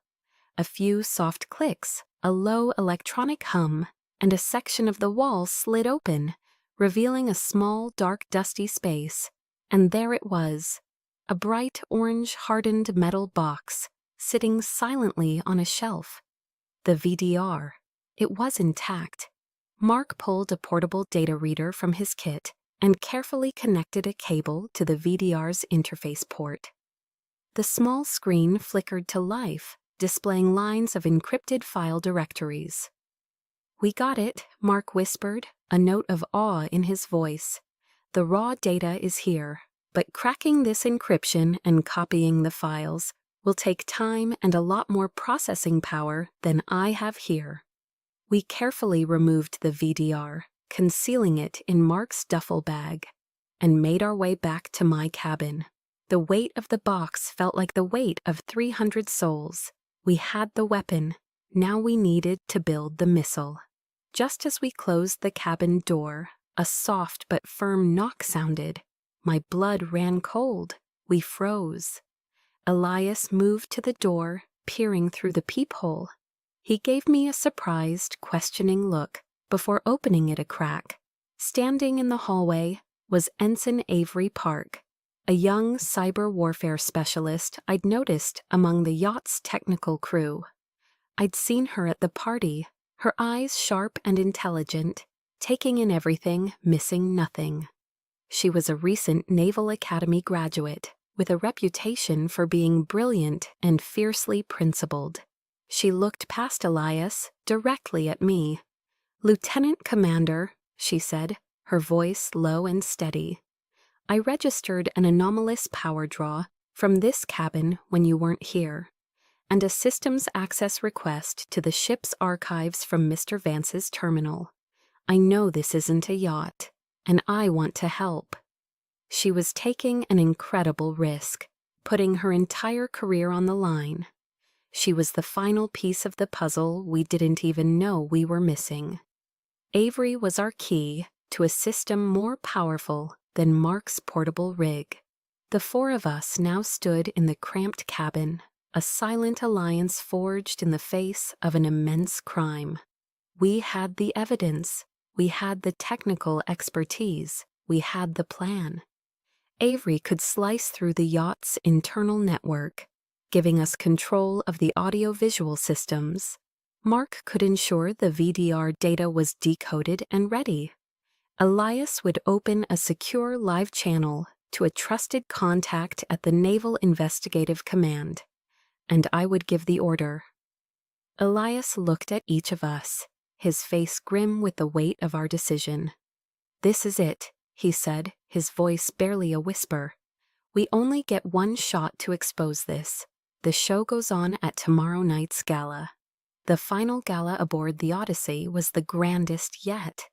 A few soft clicks, a low electronic hum, and a section of the wall slid open, revealing a small, dark, dusty space. And there it was, a bright orange hardened metal box, sitting silently on a shelf. The VDR. It was intact. Mark pulled a portable data reader from his kit and carefully connected a cable to the VDR's interface port. The small screen flickered to life, displaying lines of encrypted file directories. "We got it," Mark whispered, a note of awe in his voice. "The raw data is here, but cracking this encryption and copying the files will take time and a lot more processing power than I have here." We carefully removed the VDR, concealing it in Mark's duffel bag, and made our way back to my cabin. The weight of the box felt like the weight of 300 souls. We had the weapon. Now we needed to build the missile. Just as we closed the cabin door, a soft but firm knock sounded. My blood ran cold. We froze. Elias moved to the door, peering through the peephole. He gave me a surprised, questioning look before opening it a crack. Standing in the hallway was Ensign Avery Park, a young cyber warfare specialist I'd noticed among the yacht's technical crew. I'd seen her at the party, her eyes sharp and intelligent, taking in everything, missing nothing. She was a recent Naval Academy graduate, with a reputation for being brilliant and fiercely principled. She looked past Elias, directly at me. "Lieutenant Commander," she said, her voice low and steady. "I registered an anomalous power draw from this cabin when you weren't here, and a systems access request to the ship's archives from Mr. Vance's terminal. I know this isn't a yacht, and I want to help." She was taking an incredible risk, putting her entire career on the line. She was the final piece of the puzzle we didn't even know we were missing. Avery was our key to a system more powerful than Mark's portable rig. The four of us now stood in the cramped cabin, a silent alliance forged in the face of an immense crime. We had the evidence, we had the technical expertise, we had the plan. Avery could slice through the yacht's internal network, giving us control of the audio-visual systems. Mark could ensure the VDR data was decoded and ready. Elias would open a secure live channel to a trusted contact at the Naval Investigative Command, and I would give the order. Elias looked at each of us, his face grim with the weight of our decision. "This is it," he said, his voice barely a whisper. "We only get one shot to expose this. The show goes on at tomorrow night's gala." The final gala aboard the Odyssey was the grandest yet.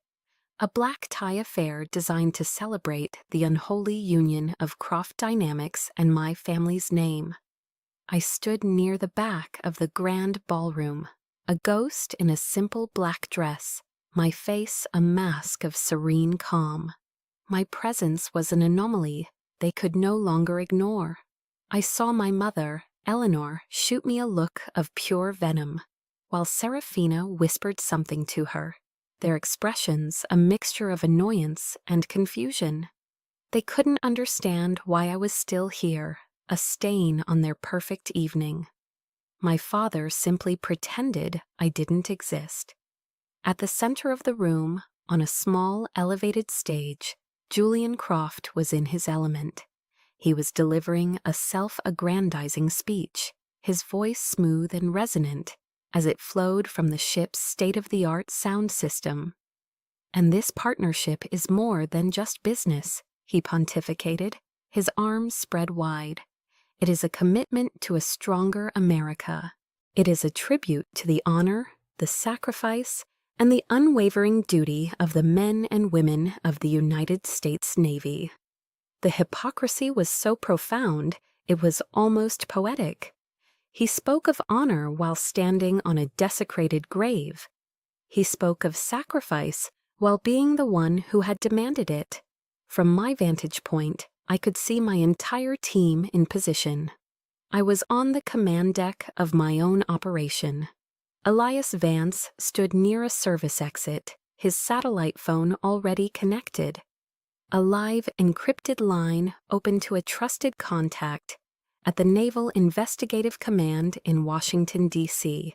A black tie affair designed to celebrate the unholy union of Croft Dynamics and my family's name. I stood near the back of the grand ballroom, a ghost in a simple black dress, my face a mask of serene calm. My presence was an anomaly they could no longer ignore. I saw my mother, Eleanor, shoot me a look of pure venom, while Serafina whispered something to her. their expressions a mixture of annoyance and confusion. They couldn't understand why I was still here, a stain on their perfect evening. My father simply pretended I didn't exist. At the center of the room, on a small elevated stage, Julian Croft was in his element. He was delivering a self-aggrandizing speech, his voice smooth and resonant, as it flowed from the ship's state-of-the-art sound system. "And this partnership is more than just business," he pontificated, his arms spread wide. "It is a commitment to a stronger America. It is a tribute to the honor, the sacrifice, and the unwavering duty of the men and women of the United States Navy." The hypocrisy was so profound, it was almost poetic. He spoke of honor while standing on a desecrated grave. He spoke of sacrifice while being the one who had demanded it. From my vantage point, I could see my entire team in position. I was on the command deck of my own operation. Elias Vance stood near a service exit, his satellite phone already connected. A live, encrypted line open to a trusted contact at the Naval Investigative Command in Washington, D.C.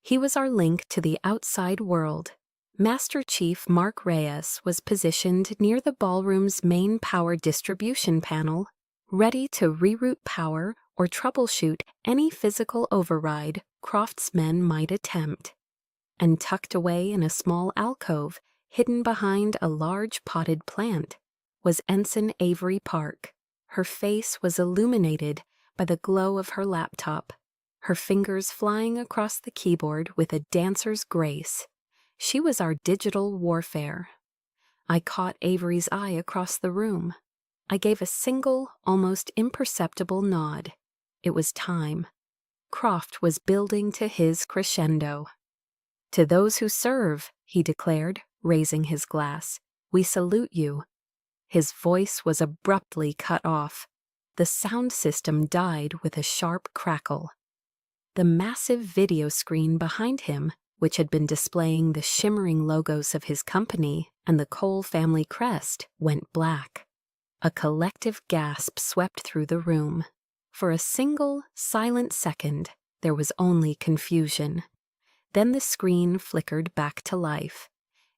He was our link to the outside world. Master Chief Mark Reyes was positioned near the ballroom's main power distribution panel, ready to reroute power or troubleshoot any physical override Croft's men might attempt. And tucked away in a small alcove, hidden behind a large potted plant, was Ensign Avery Park. Her face was illuminated by the glow of her laptop, her fingers flying across the keyboard with a dancer's grace. She was our digital warfare. I caught Avery's eye across the room. I gave a single, almost imperceptible nod. It was time. Croft was building to his crescendo. "To those who serve," he declared, raising his glass, "we salute you." His voice was abruptly cut off. The sound system died with a sharp crackle. The massive video screen behind him, which had been displaying the shimmering logos of his company and the Cole family crest, went black. A collective gasp swept through the room. For a single, silent second, there was only confusion. Then the screen flickered back to life.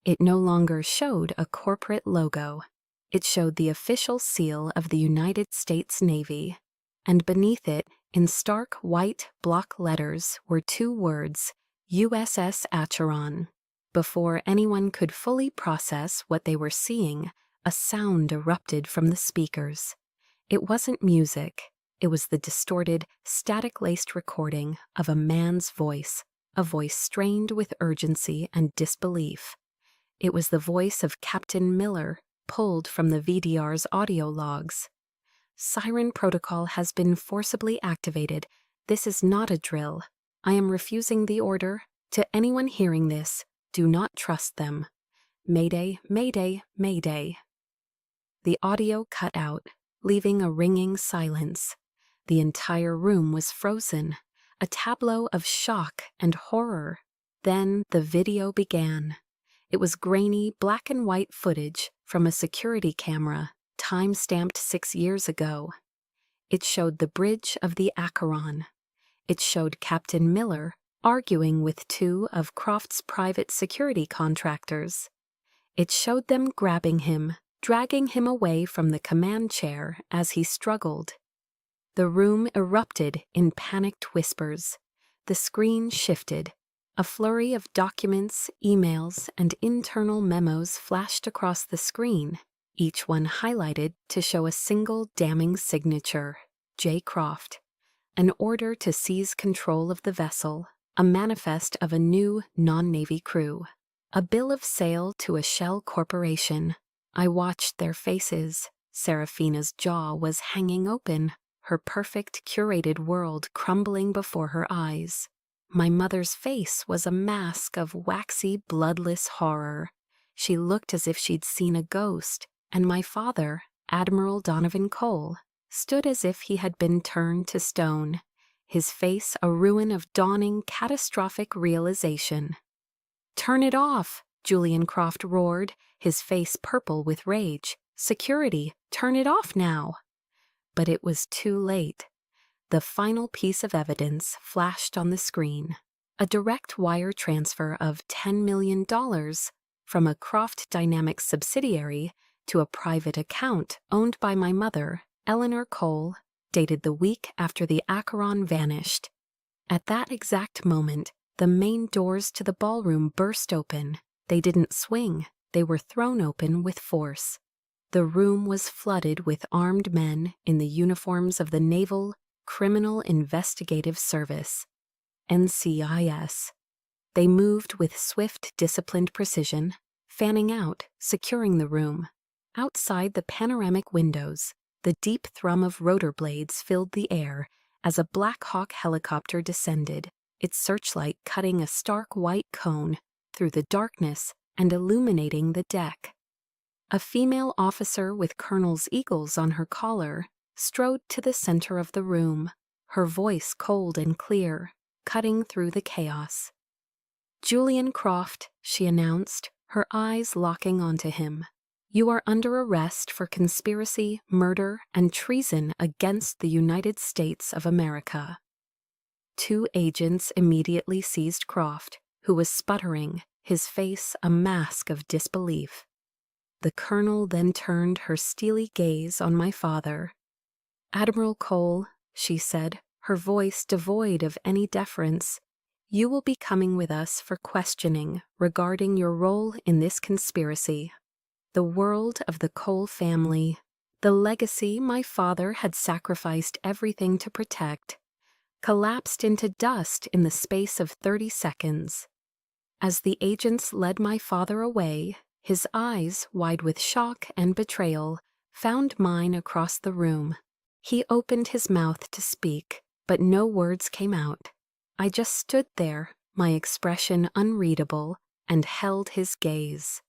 It no longer showed a corporate logo. It showed the official seal of the United States Navy, and beneath it, in stark white block letters, were two words, USS Acheron. Before anyone could fully process what they were seeing, a sound erupted from the speakers. It wasn't music. It was the distorted, static-laced recording of a man's voice, a voice strained with urgency and disbelief. It was the voice of Captain Miller, pulled from the VDR's audio logs. "Siren protocol has been forcibly activated. This is not a drill. I am refusing the order. To anyone hearing this, do not trust them. Mayday, mayday, mayday." The audio cut out, leaving a ringing silence. The entire room was frozen, a tableau of shock and horror. Then the video began. It was grainy black and white footage from a security camera, time-stamped 6 years ago. It showed the bridge of the Acheron. It showed Captain Miller arguing with two of Croft's private security contractors. It showed them grabbing him, dragging him away from the command chair as he struggled. The room erupted in panicked whispers. The screen shifted. A flurry of documents, emails, and internal memos flashed across the screen, each one highlighted to show a single damning signature, J. Croft. An order to seize control of the vessel, a manifest of a new non-Navy crew, a bill of sale to a shell corporation. I watched their faces. Seraphina's jaw was hanging open, her perfect, curated world crumbling before her eyes. My mother's face was a mask of waxy, bloodless horror. She looked as if she'd seen a ghost, and my father, Admiral Donovan Cole, stood as if he had been turned to stone, his face a ruin of dawning, catastrophic realization. "Turn it off!" Julian Croft roared, his face purple with rage. "Security, turn it off now!" But it was too late. The final piece of evidence flashed on the screen. A direct wire transfer of $10 million from a Croft Dynamics subsidiary to a private account owned by my mother, Eleanor Cole, dated the week after the Acheron vanished. At that exact moment, the main doors to the ballroom burst open. They didn't swing, they were thrown open with force. The room was flooded with armed men in the uniforms of the Naval Criminal Investigative Service, NCIS. They moved with swift, disciplined precision, fanning out, securing the room. Outside the panoramic windows, the deep thrum of rotor blades filled the air as a Black Hawk helicopter descended, its searchlight cutting a stark white cone through the darkness and illuminating the deck. A female officer with colonel's eagles on her collar strode to the center of the room, her voice cold and clear, cutting through the chaos. "Julian Croft," she announced, her eyes locking onto him. "You are under arrest for conspiracy, murder, and treason against the United States of America." 2 agents immediately seized Croft, who was sputtering, his face a mask of disbelief. The colonel then turned her steely gaze on my father. "Admiral Cole," she said, her voice devoid of any deference, "you will be coming with us for questioning regarding your role in this conspiracy. The world of the Cole family, the legacy my father had sacrificed everything to protect, collapsed into dust in the space of 30 seconds. As the agents led my father away, his eyes, wide with shock and betrayal, found mine across the room. He opened his mouth to speak, but no words came out. I just stood there, my expression unreadable, and held his gaze.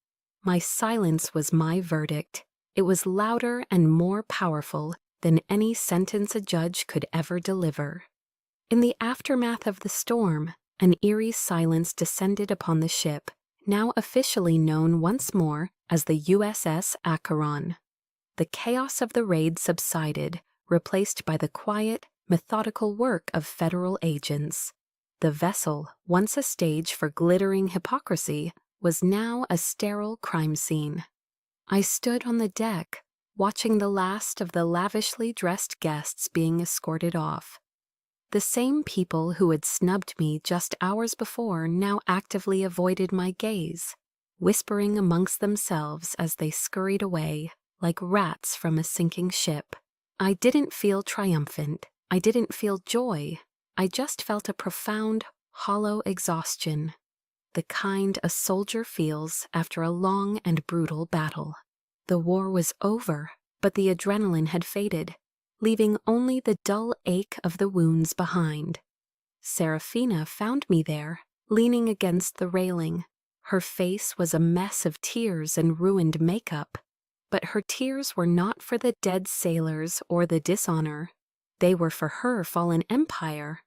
My silence was my verdict. It was louder and more powerful than any sentence a judge could ever deliver. In the aftermath of the storm, an eerie silence descended upon the ship, now officially known once more as the USS Acheron. The chaos of the raid subsided, replaced by the quiet, methodical work of federal agents. The vessel, once a stage for glittering hypocrisy, was now a sterile crime scene. I stood on the deck, watching the last of the lavishly dressed guests being escorted off. The same people who had snubbed me just hours before now actively avoided my gaze, whispering amongst themselves as they scurried away, like rats from a sinking ship. I didn't feel triumphant. I didn't feel joy. I just felt a profound, hollow exhaustion, the kind a soldier feels after a long and brutal battle. The war was over, but the adrenaline had faded, leaving only the dull ache of the wounds behind. Serafina found me there, leaning against the railing. Her face was a mess of tears and ruined makeup, but her tears were not for the dead sailors or the dishonor. They were for her fallen empire.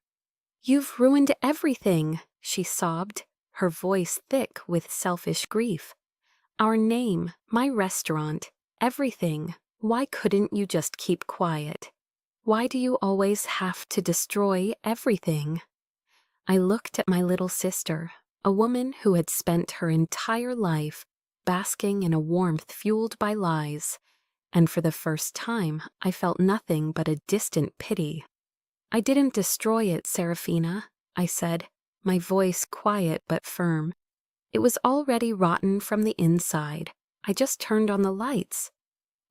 "You've ruined everything," she sobbed, her voice thick with selfish grief. "Our name, my restaurant, everything. Why couldn't you just keep quiet? Why do you always have to destroy everything?" I looked at my little sister, a woman who had spent her entire life basking in a warmth fueled by lies, and for the first time I felt nothing but a distant pity. "I didn't destroy it, Serafina," I said, my voice quiet but firm. "It was already rotten from the inside. I just turned on the lights."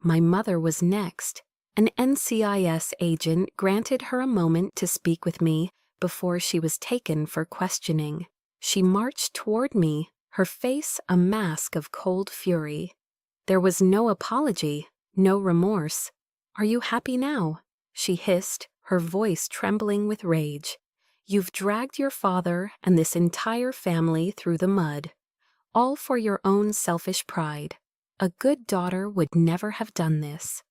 My mother was next. An NCIS agent granted her a moment to speak with me before she was taken for questioning. She marched toward me, her face a mask of cold fury. There was no apology, no remorse. "Are you happy now?" she hissed, her voice trembling with rage. "You've dragged your father and this entire family through the mud, all for your own selfish pride. A good daughter would never have done this."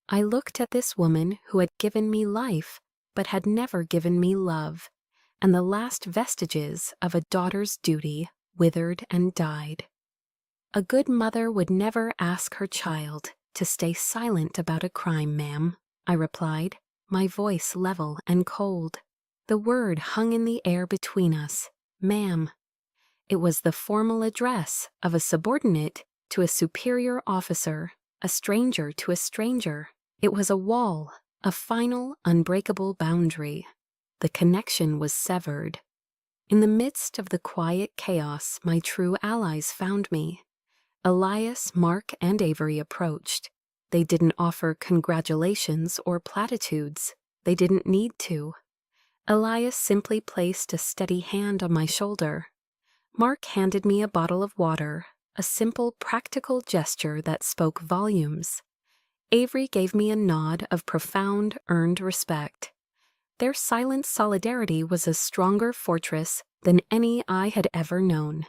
I looked at this woman who had given me life, but had never given me love, and the last vestiges of a daughter's duty withered and died. A good mother would never ask her child to stay silent about a crime, ma'am, I replied, my voice level and cold. The word hung in the air between us, ma'am. It was the formal address of a subordinate to a superior officer, a stranger to a stranger. It was a wall, a final, unbreakable boundary. The connection was severed. In the midst of the quiet chaos, my true allies found me. Elias, Mark, and Avery approached. They didn't offer congratulations or platitudes. They didn't need to. Elias simply placed a steady hand on my shoulder. Mark handed me a bottle of water, a simple, practical gesture that spoke volumes. Avery gave me a nod of profound, earned respect. Their silent solidarity was a stronger fortress than any I had ever known.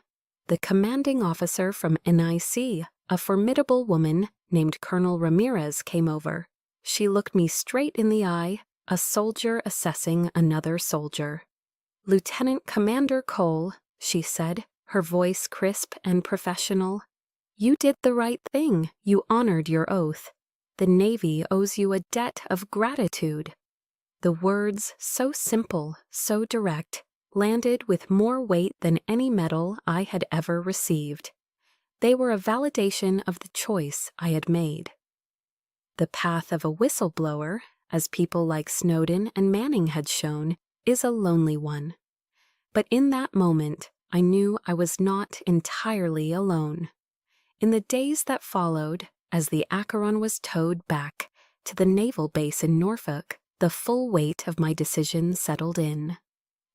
The commanding officer from NIC, a formidable woman named Colonel Ramirez, came over. She looked me straight in the eye, a soldier assessing another soldier. "Lieutenant Commander Cole," she said, her voice crisp and professional, "you did the right thing. You honored your oath. The Navy owes you a debt of gratitude." The words, so simple, so direct, landed with more weight than any medal I had ever received. They were a validation of the choice I had made. The path of a whistleblower, as people like Snowden and Manning had shown, is a lonely one. But in that moment, I knew I was not entirely alone. In the days that followed, as the Acheron was towed back to the naval base in Norfolk, the full weight of my decision settled in.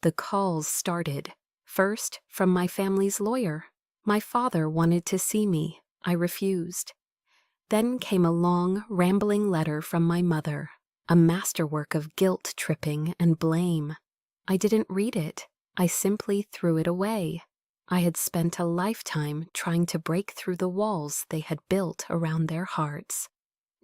The calls started, first from my family's lawyer. My father wanted to see me. I refused. Then came a long, rambling letter from my mother, a masterwork of guilt-tripping and blame. I didn't read it. I simply threw it away. I had spent a lifetime trying to break through the walls they had built around their hearts.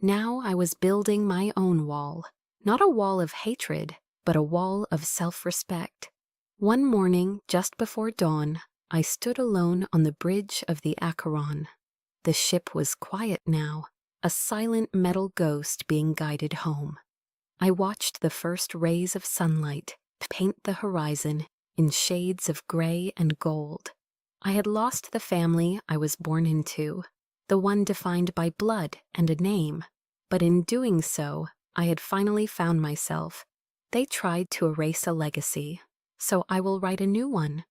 Now I was building my own wall, not a wall of hatred, but a wall of self-respect. One morning, just before dawn, I stood alone on the bridge of the Acheron. The ship was quiet now, a silent metal ghost being guided home. I watched the first rays of sunlight paint the horizon in shades of gray and gold. I had lost the family I was born into, the one defined by blood and a name. But in doing so, I had finally found myself. They tried to erase a legacy, so I will write a new one.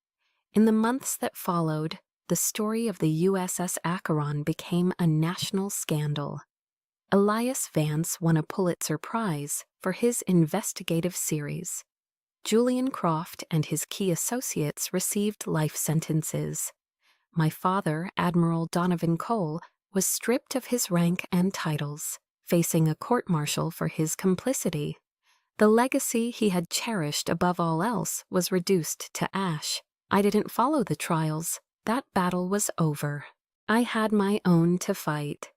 In the months that followed, the story of the USS Acheron became a national scandal. Elias Vance won a Pulitzer Prize for his investigative series. Julian Croft and his key associates received life sentences. My father, Admiral Donovan Cole, was stripped of his rank and titles, facing a court-martial for his complicity. The legacy he had cherished above all else was reduced to ash. I didn't follow the trials. That battle was over. I had my own to fight.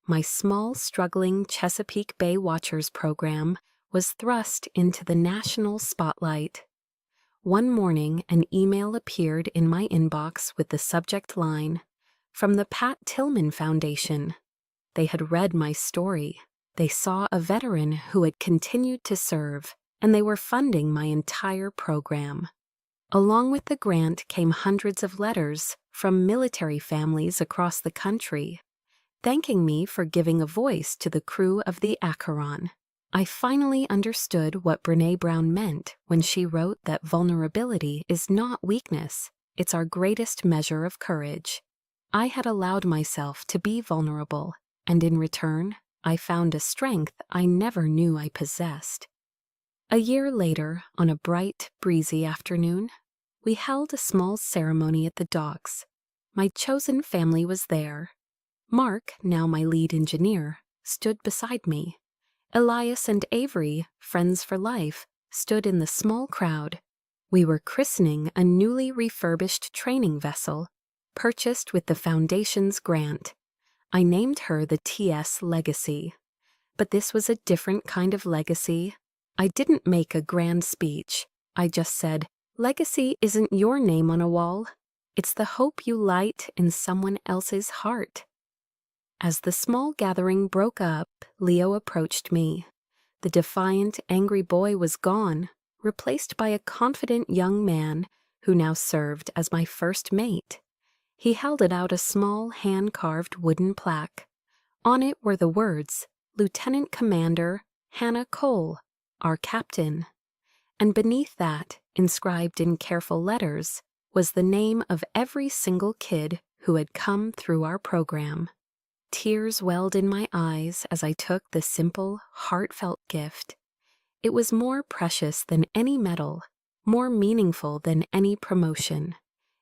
My small, struggling Chesapeake Bay Watchers program was thrust into the national spotlight. One morning, an email appeared in my inbox with the subject line, "From the Pat Tillman Foundation." They had read my story. They saw a veteran who had continued to serve, and they were funding my entire program. Along with the grant came hundreds of letters from military families across the country, thanking me for giving a voice to the crew of the Acheron. I finally understood what Brené Brown meant when she wrote that vulnerability is not weakness, it's our greatest measure of courage. I had allowed myself to be vulnerable, and in return, I found a strength I never knew I possessed. A year later, on a bright, breezy afternoon, we held a small ceremony at the docks. My chosen family was there. Mark, now my lead engineer, stood beside me. Elias and Avery, friends for life, stood in the small crowd. We were christening a newly refurbished training vessel, purchased with the Foundation's grant. I named her the TS Legacy. But this was a different kind of legacy. I didn't make a grand speech. I just said, "Legacy isn't your name on a wall. It's the hope you light in someone else's heart. As the small gathering broke up, Leo approached me. The defiant, angry boy was gone, replaced by a confident young man who now served as my first mate. He held out a small, hand-carved wooden plaque. On it were the words, Lieutenant Commander Hannah Cole, our captain. And beneath that, inscribed in careful letters, was the name of every single kid who had come through our program. Tears welled in my eyes as I took the simple, heartfelt gift. It was more precious than any medal, more meaningful than any promotion.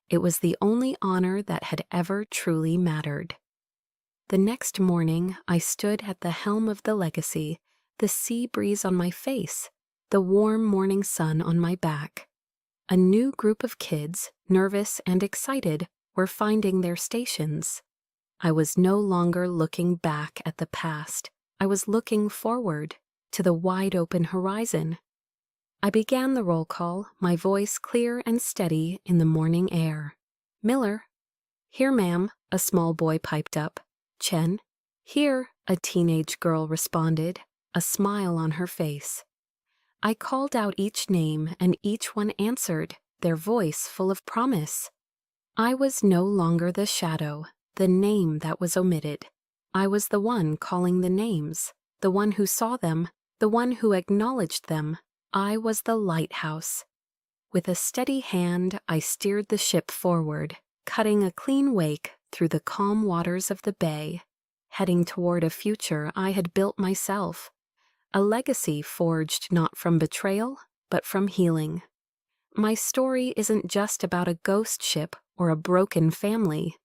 It was the only honor that had ever truly mattered. The next morning, I stood at the helm of the Legacy, the sea breeze on my face, the warm morning sun on my back. A new group of kids, nervous and excited, were finding their stations. I was no longer looking back at the past. I was looking forward to the wide-open horizon. I began the roll call, my voice clear and steady in the morning air. Miller. Here, ma'am, a small boy piped up. Chen. Here, a teenage girl responded, a smile on her face. I called out each name and each one answered, their voice full of promise. I was no longer the shadow, the name that was omitted. I was the one calling the names, the one who saw them, the one who acknowledged them. I was the lighthouse. With a steady hand, I steered the ship forward, cutting a clean wake through the calm waters of the bay, heading toward a future I had built myself, a legacy forged not from betrayal, but from healing. My story isn't just about a ghost ship or a broken family.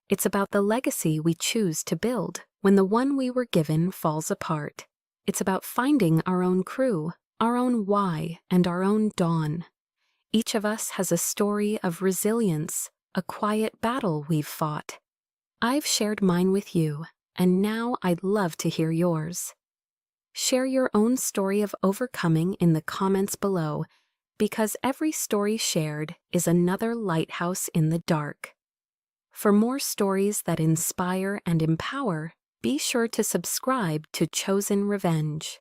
It's about the legacy we choose to build when the one we were given falls apart. It's about finding our own crew, our own why, and our own dawn. Each of us has a story of resilience, a quiet battle we've fought. I've shared mine with you, and now I'd love to hear yours. Share your own story of overcoming in the comments below, because every story shared is another lighthouse in the dark. For more stories that inspire and empower, be sure to subscribe to Chosen Revenge.